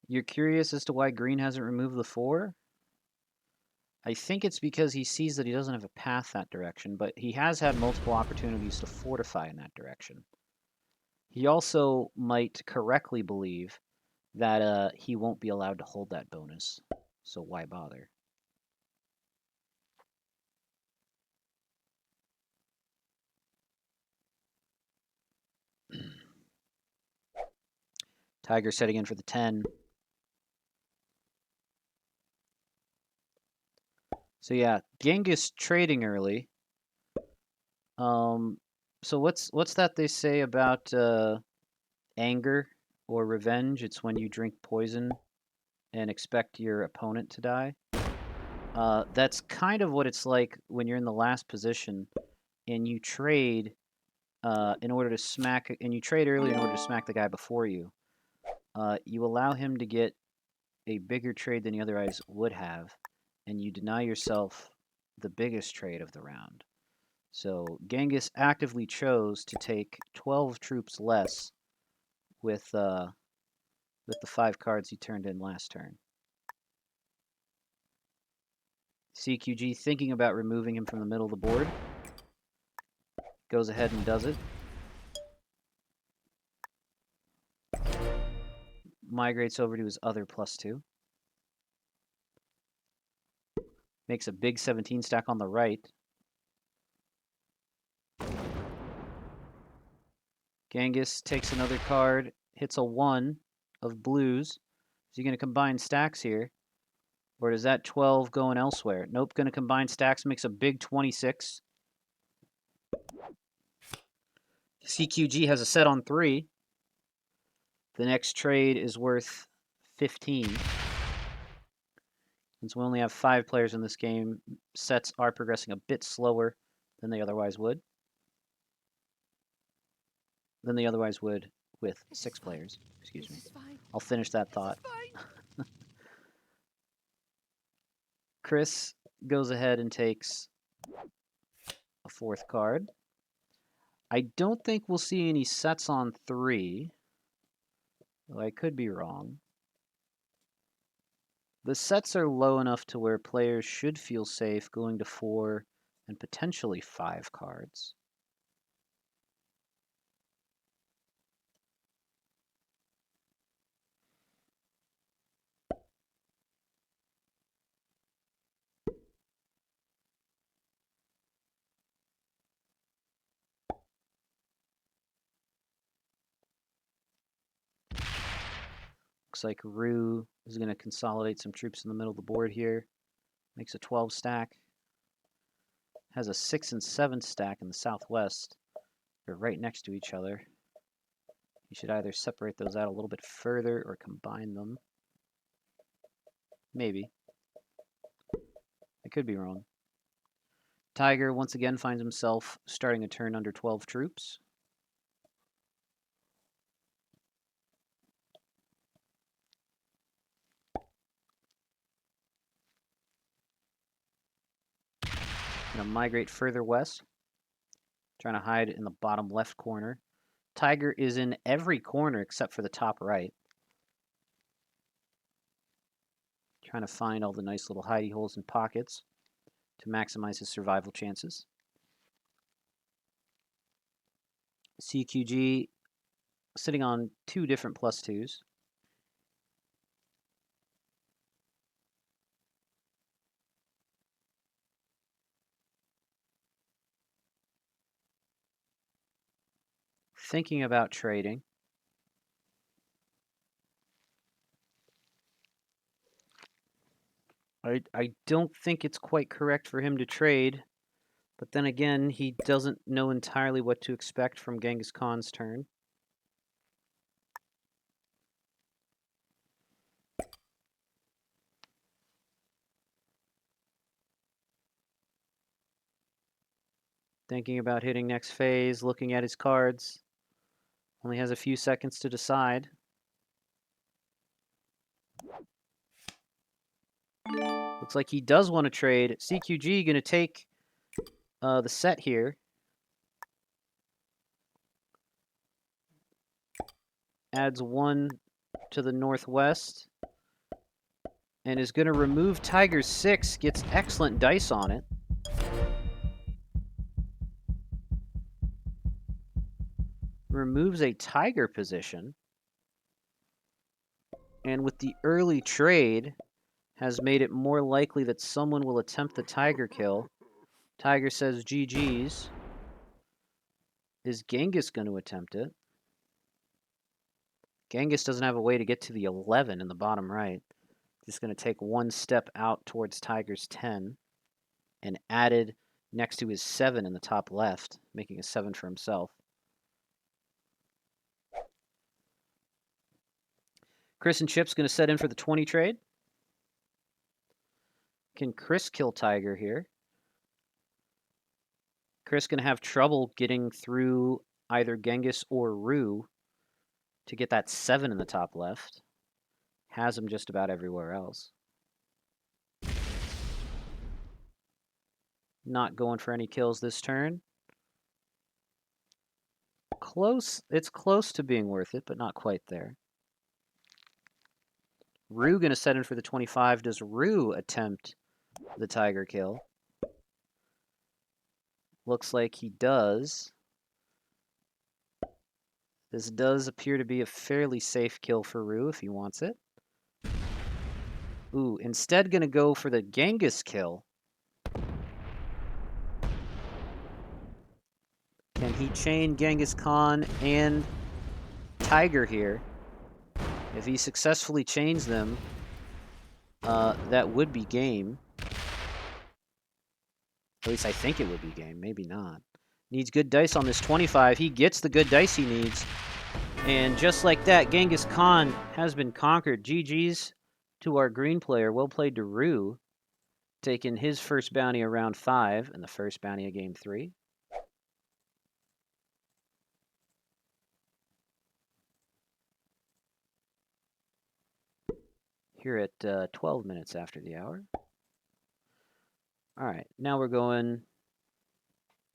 You're curious as to why Green hasn't removed the 4? I think it's because he sees that he doesn't have a path that direction, but he has had multiple opportunities to fortify in that direction. He also might correctly believe that he won't be allowed to hold that bonus, so why bother? Tiger setting in for the 10. So yeah, Genghis trading early. So what's that they say about anger or revenge? It's when you drink poison and expect your opponent to die. That's kind of what it's like when you're in the last position and you trade in order to smack, and you trade early in order to smack the guy before you. You allow him to get a bigger trade than you otherwise would have, and you deny yourself the biggest trade of the round. So Genghis actively chose to take 12 troops less with the 5 cards he turned in last turn. CQG, thinking about removing him from the middle of the board, goes ahead and does it. Migrates over to his other +2. Makes a big 17 stack on the right. Genghis takes another card, hits a 1 of blues. Is he going to combine stacks here? Or does that 12 going elsewhere? Nope, going to combine stacks, makes a big 26. CQG has a set on 3. The next trade is worth 15. Since we only have 5 players in this game, sets are progressing a bit slower than they otherwise would. With 6 players. Excuse me. I'll finish that thought. Chris goes ahead and takes a 4th card. I don't think we'll see any sets on 3, though I could be wrong. The sets are low enough to where players should feel safe going to 4 and potentially 5 cards. Looks like Rue is going to consolidate some troops in the middle of the board here. Makes a 12 stack. Has a 6 and 7 stack in the southwest. They're right next to each other. You should either separate those out a little bit further or combine them. Maybe. I could be wrong. Tiger once again finds himself starting a turn under 12 troops. Gonna migrate further west. Trying to hide in the bottom left corner. Tiger is in every corner except for the top right. Trying to find all the nice little hidey holes and pockets to maximize his survival chances. CQG sitting on 2 different +2s. Thinking about trading. I don't think it's quite correct for him to trade, but then again, he doesn't know entirely what to expect from Genghis Khan's turn. Thinking about hitting next phase, looking at his cards. Only has a few seconds to decide. Looks like he does want to trade. CQG going to take the set here. Adds 1 to the northwest. And is going to remove Tiger's 6. Gets excellent dice on it. Removes a Tiger position. And with the early trade, has made it more likely that someone will attempt the Tiger kill. Tiger says GG's. Is Genghis going to attempt it? Genghis doesn't have a way to get to the 11 in the bottom right. Just going to take 1 step out towards Tiger's 10 and added next to his 7 in the top left, making a 7 for himself. Chris and Chip's going to set in for the 20 trade. Can Chris kill Tiger here? Chris going to have trouble getting through either Genghis or Rue to get that 7 in the top left. Has him just about everywhere else. Not going for any kills this turn. Close. It's close to being worth it, but not quite there. Rue going to set in for the 25. Does Rue attempt the Tiger kill? Looks like he does. This does appear to be a fairly safe kill for Rue if he wants it. Ooh, instead going to go for the Genghis kill. Can he chain Genghis Khan and Tiger here? If he successfully chains them, that would be game. At least I think it would be game. Maybe not. Needs good dice on this 25. He gets the good dice he needs. And just like that, Genghis Khan has been conquered. GG's to our green player. Well played to Rue. Taking his first bounty of round 5 and the first bounty of game 3. Here at 12 minutes after the hour. All right, now we're going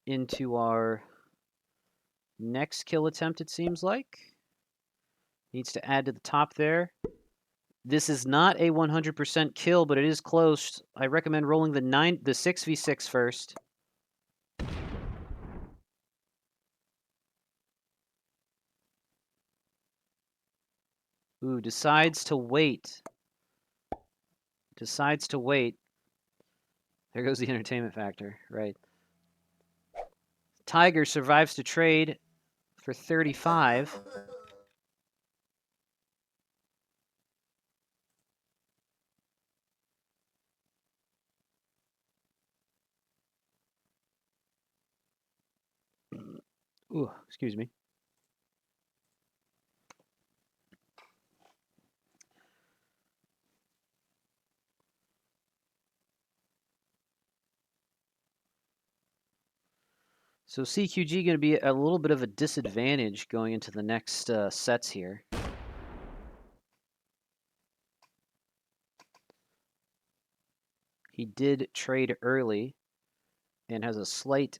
into our next kill attempt, it seems like. Needs to add to the top there. This is not a 100% kill, but it is close. I recommend rolling the 6v6 first. Ooh, decides to wait. Decides to wait. There goes the entertainment factor, right. Tiger survives to trade for 35. Ooh, excuse me. So CQG going to be a little bit of a disadvantage going into the next sets here. He did trade early and has a slight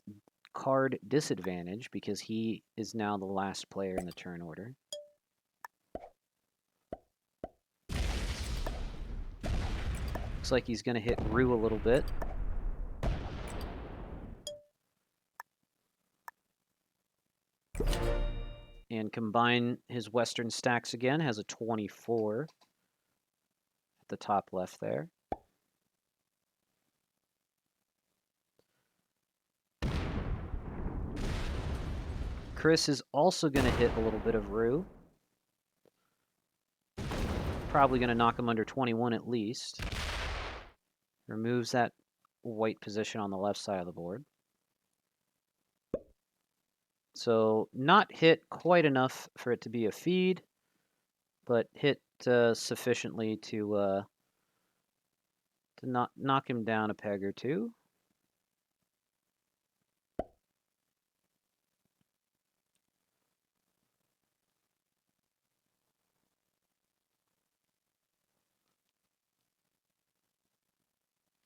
card disadvantage because he is now the last player in the turn order. Looks like he's going to hit Rue a little bit. And combine his Western stacks again. Has a 24 at the top left there. Chris is also going to hit a little bit of Rue. Probably going to knock him under 21 at least. Removes that white position on the left side of the board. So not hit quite enough for it to be a feed, but hit sufficiently to not knock him down a peg or two.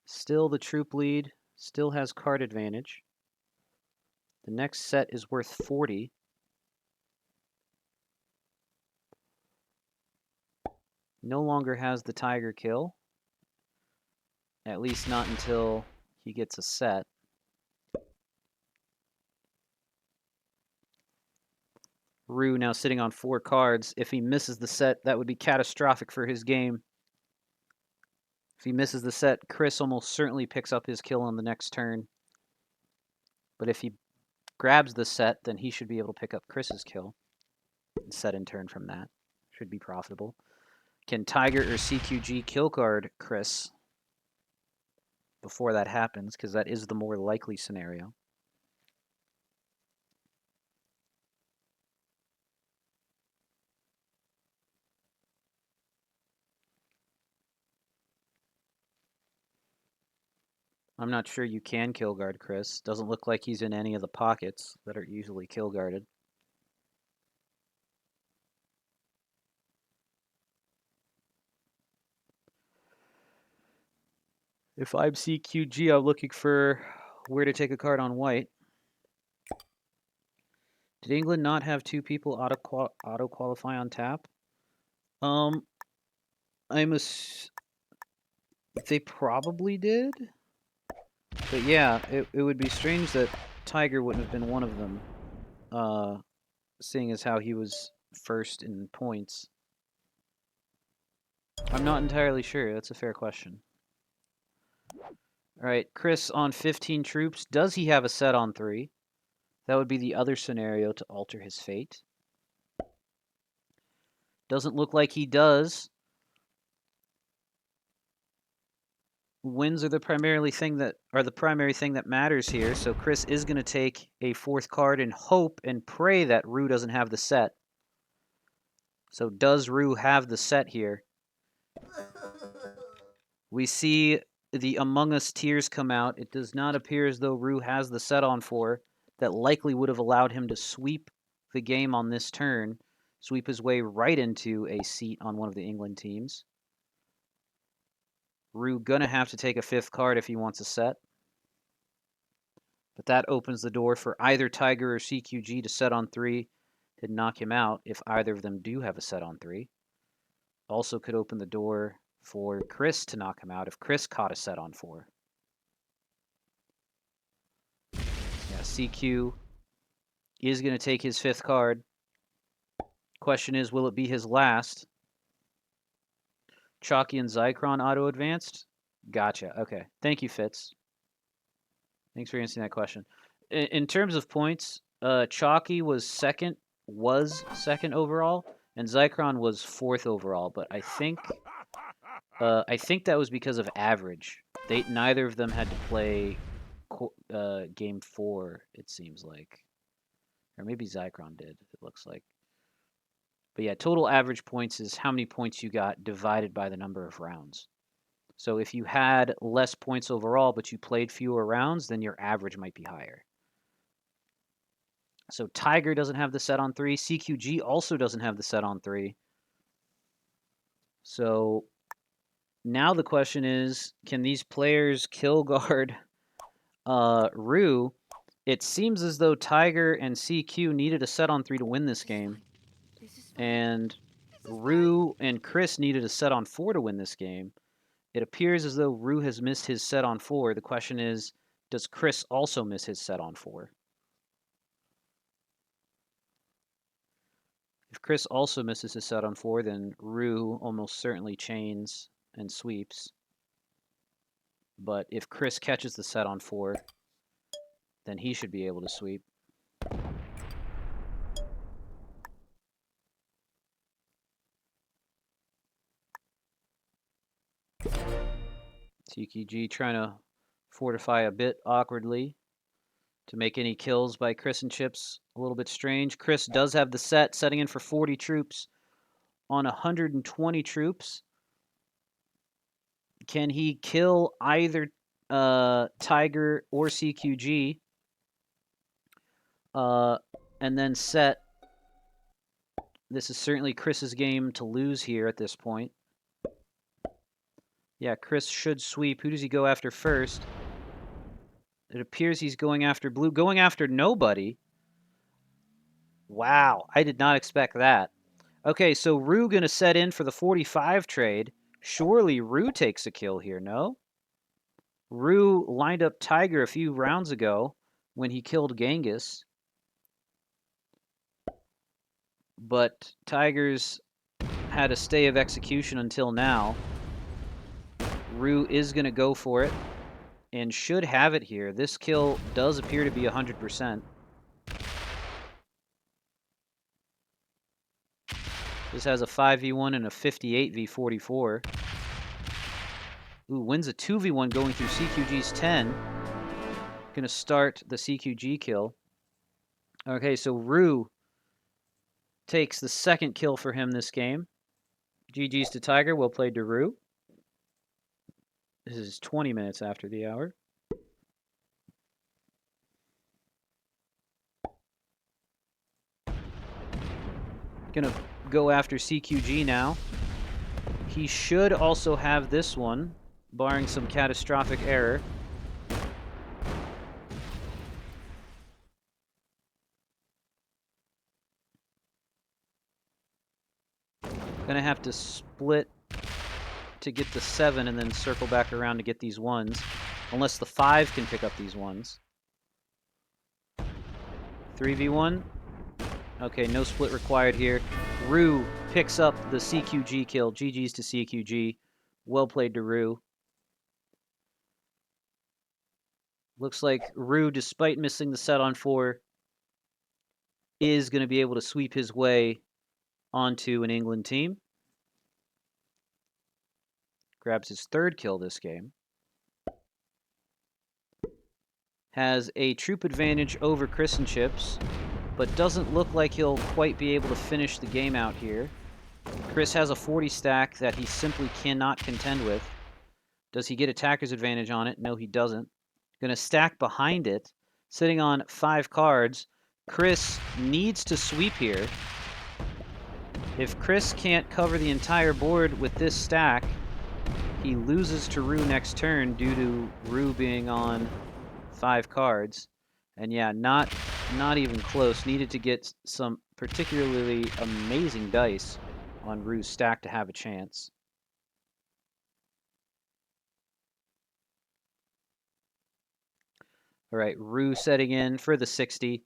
Still the troop lead, still has card advantage. The next set is worth 40. No longer has the Tiger kill. At least not until he gets a set. Rue now sitting on 4 cards. If he misses the set, that would be catastrophic for his game. If he misses the set, Chris almost certainly picks up his kill on the next turn. But if he grabs the set, then he should be able to pick up Chris's kill and set in turn from that. Should be profitable. Can Tiger or CQG kill guard Chris before that happens? Because that is the more likely scenario. I'm not sure you can kill guard Chris. Doesn't look like he's in any of the pockets that are usually kill guarded. If I'm CQG, I'm looking for where to take a card on white. Did England not have two people auto qualify on tap? Um, they probably did, but yeah, it would be strange that Tiger wouldn't have been one of them, seeing as how he was first in points. I'm not entirely sure. That's a fair question. All right, Chris on 15 troops. Does he have a set on 3? That would be the other scenario to alter his fate. Doesn't look like he does. Wins are the primary thing that matters here. So Chris is going to take a 4th card and hope and pray that Rue doesn't have the set. So does Rue have the set here? We see the Among Us tears come out. It does not appear as though Rue has the set on 4 that likely would have allowed him to sweep the game on this turn, sweep his way right into a seat on one of the England teams. Rue gonna have to take a 5th card if he wants a set. But that opens the door for either Tiger or CQG to set on 3 and knock him out if either of them do have a set on 3. Also could open the door for Chris to knock him out if Chris caught a set on 4. Yeah, CQ is going to take his 5th card. Question is, will it be his last? Chalky and Zycron auto-advanced? Gotcha. Okay. Thank you, Fitz. Thanks for answering that question. In terms of points, Chalky was second overall, and Zycron was 4th overall. But I think that was because of average. Neither of them had to play game 4. It seems like, or maybe Zycron did. It looks like. But yeah, total average points is how many points you got divided by the number of rounds. So if you had less points overall, but you played fewer rounds, then your average might be higher. So Tiger doesn't have the set on 3. CQG also doesn't have the set on 3. So now the question is, can these players kill guard Rue? It seems as though Tiger and CQ needed a set on 3 to win this game. And Rue and Chris needed a set on 4 to win this game. It appears as though Rue has missed his set on 4. The question is, does Chris also miss his set on 4? If Chris also misses his set on 4, then Rue almost certainly chains and sweeps. But if Chris catches the set on 4, then he should be able to sweep. TKG trying to fortify a bit awkwardly to make any kills by Chris and Chips a little bit strange. Chris does have the set, setting in for 40 troops on 120 troops. Can he kill either Tiger or CQG? And then set. This is certainly Chris's game to lose here at this point. Yeah, Chris should sweep. Who does he go after first? It appears he's going after blue. Going after nobody. Wow, I did not expect that. Okay, so Rue going to set in for the 45 trade. Surely Rue takes a kill here, no? Rue lined up Tiger a few rounds ago when he killed Genghis. But Tiger's had a stay of execution until now. Rue is going to go for it and should have it here. This kill does appear to be 100%. This has a 5v1 and a 58v44. Ooh, wins a 2v1 going through CQG's 10. Gonna start the CQG kill. Okay, so Rue takes the second kill for him this game. GG's to Tiger, well played to Rue. This is 20 minutes after the hour. Gonna go after CQG now. He should also have this one, barring some catastrophic error. Gonna have to split to get the 7 and then circle back around to get these 1s. Unless the 5 can pick up these 1s. 3v1. Okay, no split required here. Rue picks up the CQG kill. GG's to CQG. Well played to Rue. Looks like Rue, despite missing the set on 4, is going to be able to sweep his way onto an England team. Grabs his 3rd kill this game. Has a troop advantage over Chris and Chips, but doesn't look like he'll quite be able to finish the game out here. Chris has a 40 stack that he simply cannot contend with. Does he get attacker's advantage on it? No, he doesn't. Gonna stack behind it, sitting on 5 cards. Chris needs to sweep here. If Chris can't cover the entire board with this stack, he loses to Rue next turn due to Rue being on 5 cards. And yeah, not even close. Needed to get some particularly amazing dice on Rue's stack to have a chance. All right, Rue setting in for the 60.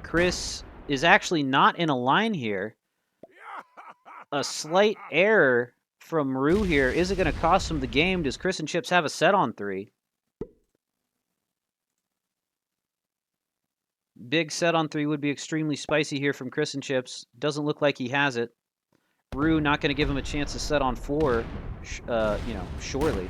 Chris is actually not in a line here. A slight error from Rue here isn't going to cost him the game. Does Chris and Chips have a set on 3? Big set on 3 would be extremely spicy here from Chris and Chips. Doesn't look like he has it. Rue not going to give him a chance to set on 4, surely.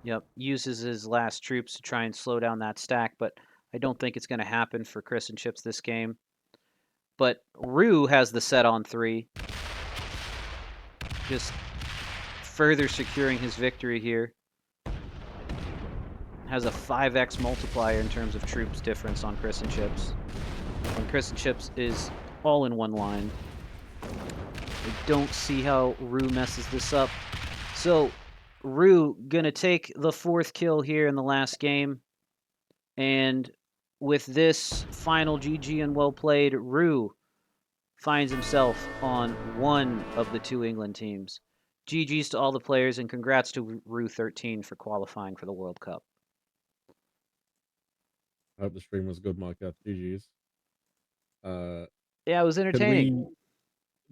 Yep, uses his last troops to try and slow down that stack, but I don't think it's going to happen for Chris and Chips this game. But Rue has the set on 3. Just further securing his victory here. Has a 5x multiplier in terms of troops difference on Chris and Chips. And Chris and Chips is all in one line. I don't see how Rue messes this up. So Rue gonna take the 4th kill here in the last game. And with this final GG and well played, Rue finds himself on one of the 2 England teams. GG's to all the players and congrats to Rue 13 for qualifying for the World Cup. I hope the stream was good, Micah. GG's. Yeah, it was Can we entertaining.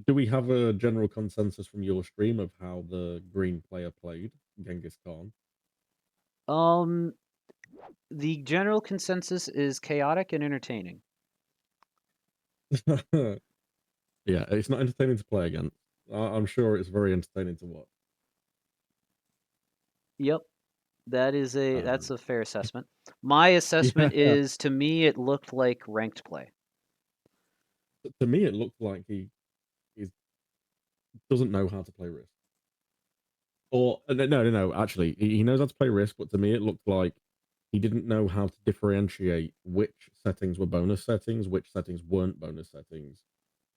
do we have a general consensus from your stream of how the green player played, Genghis Khan? The general consensus is chaotic and entertaining. Yeah, it's not entertaining to play against. I'm sure it's very entertaining to watch. Yep, that's Um, a fair assessment. My assessment yeah, is, to me, it looked like ranked play. to me, it looked like he doesn't know how to play Risk. Or no. Actually, he knows how to play Risk, but to me, it looked like he didn't know how to differentiate which settings were bonus settings, which settings weren't bonus settings,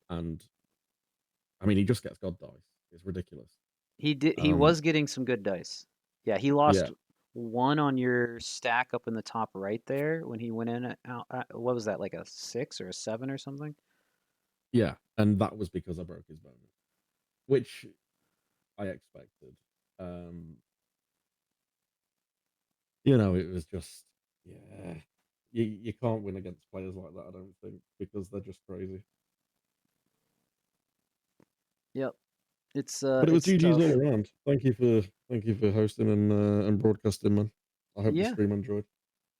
and I mean, he just gets god dice. It's ridiculous. He Um, was getting some good dice. Yeah, he lost yeah, 1 on your stack up in the top right there when he went in out. What was that, like a 6 or a 7 or something? yeah, and that was because I broke his bonus, which I expected. Um, it was just yeah. You can't win against players like that, I don't think, because they're just crazy. Yep, But it was it's GG's all tough. around. Thank you for hosting and broadcasting, man. I hope the Yeah, stream enjoyed.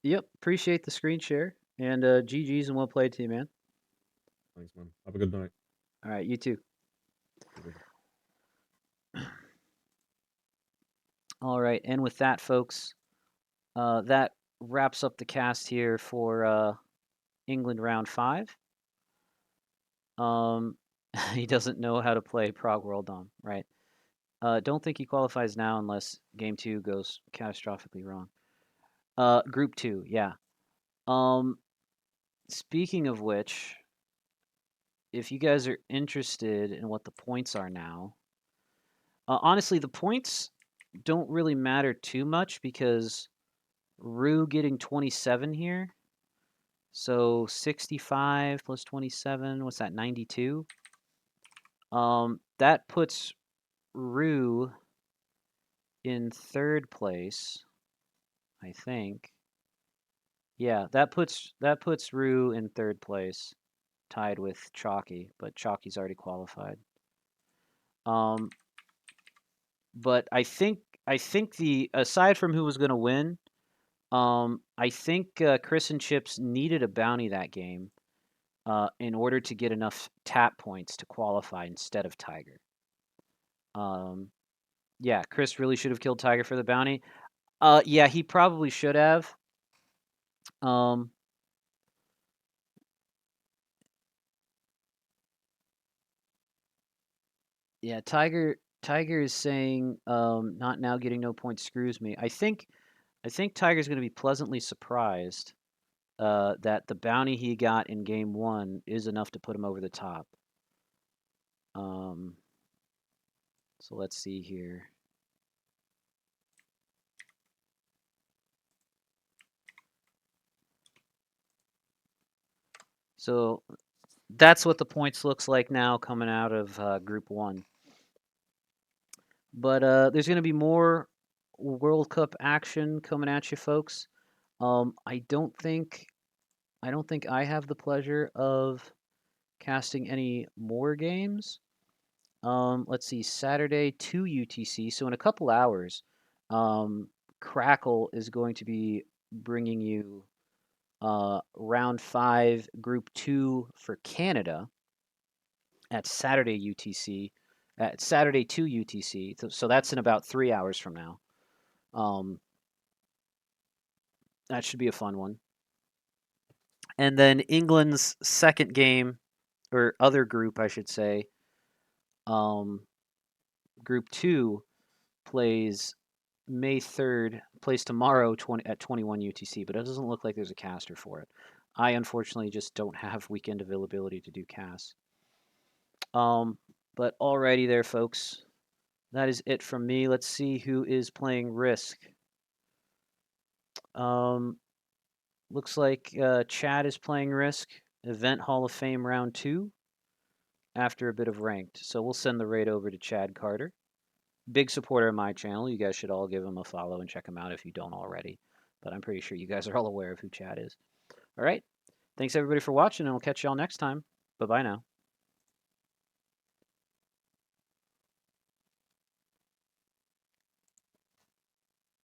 yep. Appreciate the screen share and GG's and well played to you, man. Thanks, man. Have a good night. All right, you too. All right, and with that, folks, that wraps up the cast here for England round 5. He doesn't know how to play Prague World Dom, right? Don't think he qualifies now unless game two goes catastrophically wrong. Group two, yeah. Um, Speaking of which, if you guys are interested in what the points are now, honestly, the points don't really matter too much because Rue getting 27 here. So 65 plus 27, what's that, 92? That puts Rue in third place, I think. Yeah, that puts Rue in third place, tied with Chalky, but Chalky's already qualified. Um, but I think the aside from who was going to win, I think Chris and Chips needed a bounty that game in order to get enough tap points to qualify instead of Tiger. Um, yeah, Chris really should have killed Tiger for the bounty. Yeah, he probably should have. Um, yeah, Tiger is saying not now getting no points screws me. I think Tiger's going to be pleasantly surprised that the bounty he got in game one is enough to put him over the top. Um, so let's see here. So that's what the points looks like now coming out of Group One. But there's going to be more World Cup action coming at you, folks. I don't think I have the pleasure of casting any more games. Let's see, Saturday 2 UTC. So in a couple hours, um, Crackle is going to be bringing you round five, Group Two for Canada at Saturday UTC, at Saturday 2 UTC. So that's in about 3 hours from now. Um, that should be a fun one. And then England's second game, or other group, I should say, um, Group Two plays May 3rd, plays tomorrow at 21 UTC, but it doesn't look like there's a caster for it. I unfortunately just don't have weekend availability to do casts. Um, but alrighty there, folks. That is it from me. Let's see who is playing Risk. Um, Looks like Chad is playing Risk, Event Hall of Fame Round 2, after a bit of ranked. So we'll send the raid over to Chad Carter. Big supporter of my channel. You guys should all give him a follow and check him out if you don't already. But I'm pretty sure you guys are all aware of who Chad is. All right. Thanks everybody for watching, and we'll catch y'all next time. Bye bye now.